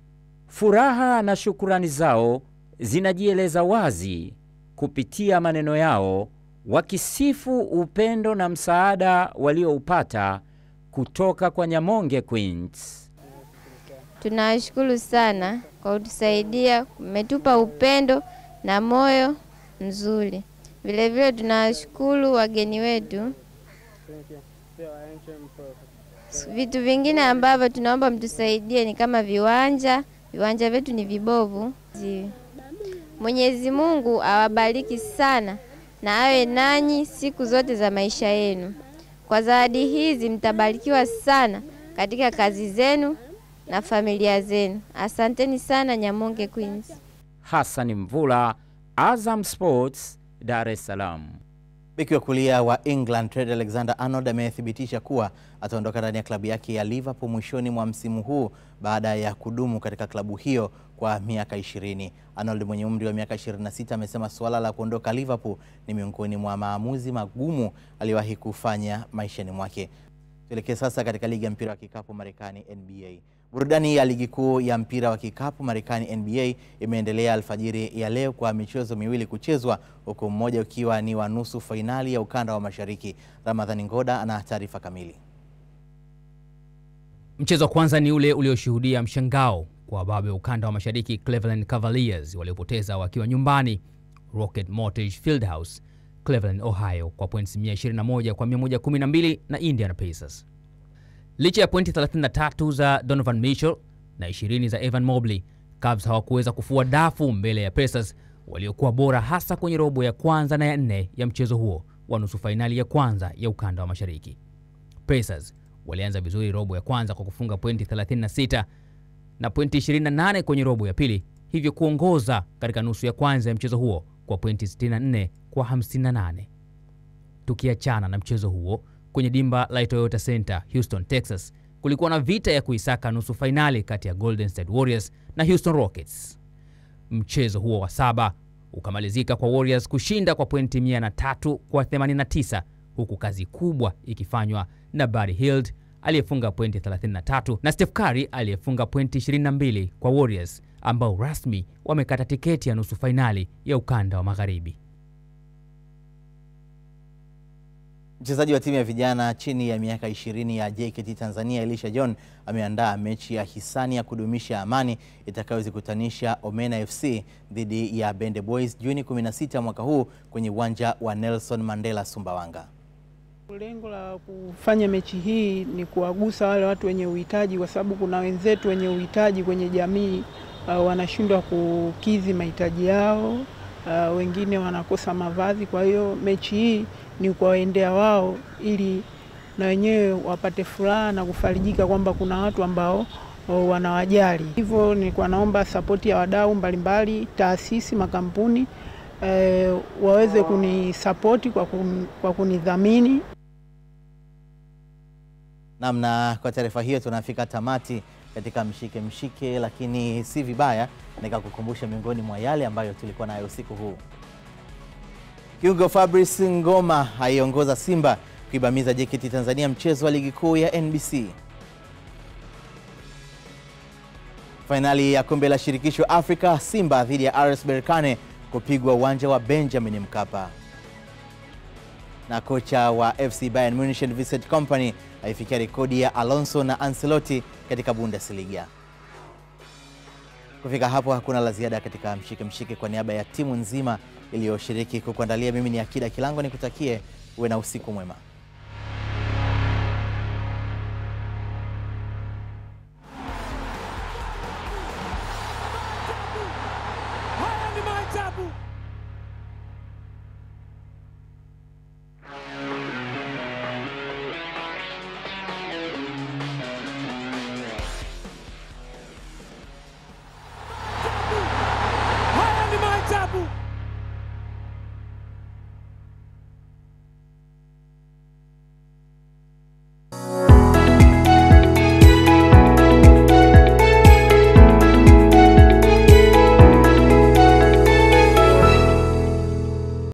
furaha na shukurani zao zinajieleza wazi kupitia maneno yao, wakisifu upendo na msaada walioupata kutoka kwa Nyamonge Queens.
Tunashukuru sana kwa kutusaidia, umetupa upendo na moyo mzuri. Vilevile tunawashukuru wageni wetu. Vitu vingine ambavyo tunaomba mtusaidie ni kama viwanja vyetu ni vibovu. Mwenyezi Mungu awabariki sana na awe nanyi siku zote za maisha yenu. Kwa zawadi hizi mtabarikiwa sana katika kazi zenu na familia zenu. Asanteni sana Nyamonge Queens.
Hassan Mvula, Azam Sports, Dar es Salaam.
Beki wa kulia wa England Trent Alexander-Arnold amethibitisha kuwa ataondoka ndani ya klabu yake ya Liverpool mwishoni mwa msimu huu baada ya kudumu katika klabu hiyo kwa miaka 20. Arnold mwenye umri wa miaka 26 amesema suala la kuondoka Liverpool ni miongoni mwa maamuzi magumu aliyowahi kufanya maishani mwake. Tuelekee sasa katika ligi ya mpira wa kikapu Marekani NBA. Burudani ya ligi kuu ya mpira wa kikapu Marekani NBA imeendelea alfajiri ya leo kwa michezo miwili kuchezwa, huku mmoja ukiwa ni wa nusu fainali ya ukanda wa Mashariki. Ramadhani Ngoda ana taarifa kamili.
Mchezo wa kwanza ni ule ulioshuhudia mshangao kwa wababe ukanda wa Mashariki Cleveland Cavaliers waliopoteza wakiwa nyumbani Rocket Mortgage Fieldhouse, Cleveland, Ohio kwa points 121 kwa 112 na Indiana Pacers. Licha ya pointi 33 za Donovan Mitchell na 20 za Evan Mobley, Cavs hawakuweza kufua dafu mbele ya Pacers waliokuwa bora hasa kwenye robo ya kwanza na ya 4 ya mchezo huo wa nusu fainali ya kwanza ya ukanda wa Mashariki. Pacers walianza vizuri robo ya kwanza kwa kufunga pointi 36 na pointi 28 kwenye robo ya pili, hivyo kuongoza katika nusu ya kwanza ya mchezo huo kwa pointi 64 kwa 58. Tukiachana na mchezo huo, kwenye dimba la Toyota Center, Houston, Texas, kulikuwa na vita ya kuisaka nusu fainali kati ya Golden State Warriors na Houston Rockets. Mchezo huo wa 7 ukamalizika kwa Warriors kushinda kwa pointi 103 kwa 89, huku kazi kubwa ikifanywa na Buddy Hield aliyefunga pointi 33 na Steph Curry aliyefunga pointi 22 kwa Warriors, ambao rasmi wamekata tiketi ya nusu fainali ya ukanda wa Magharibi.
Mchezaji wa timu ya vijana chini ya miaka 20 ya JKT Tanzania Elisha John ameandaa mechi ya hisani ya kudumisha amani itakayozikutanisha Omena FC dhidi ya Bende Boys Juni 16 mwaka huu kwenye uwanja wa Nelson Mandela Sumbawanga.
Lengo la kufanya mechi hii ni kuwagusa wale watu wenye uhitaji, kwa sababu kuna wenzetu wenye uhitaji kwenye jamii wanashindwa kukidhi mahitaji yao, wengine wanakosa mavazi. Kwa hiyo mechi hii ni kuwaendea wao ili na wenyewe wapate furaha na kufarijika kwamba kuna watu ambao wanawajali. Hivyo nilikuwa naomba support ya wadau mbalimbali, taasisi, makampuni waweze kunisupport kwa kunidhamini.
Namna kwa taarifa hiyo tunafika tamati katika mshike, lakini si vibaya nikakukumbusha miongoni mwa yale ambayo tulikuwa nayo usiku huu. Kiungo Fabrice Ngoma haiongoza Simba kuibamiza JKT Tanzania mchezo wa ligi kuu ya NBC. Finali ya kombe la shirikisho Afrika, Simba dhidi ya RS Berkane kupigwa uwanja wa Benjamin Mkapa. Na kocha wa FC Bayern Munich Vincent Kompany haifikia rekodi ya Alonso na Ancelotti katika Bundesliga. Kufika hapo hakuna la ziada katika mshike. Kwa niaba ya timu nzima iliyoshiriki kukuandalia, mimi ni Akida Kilango nikutakie uwe na usiku mwema.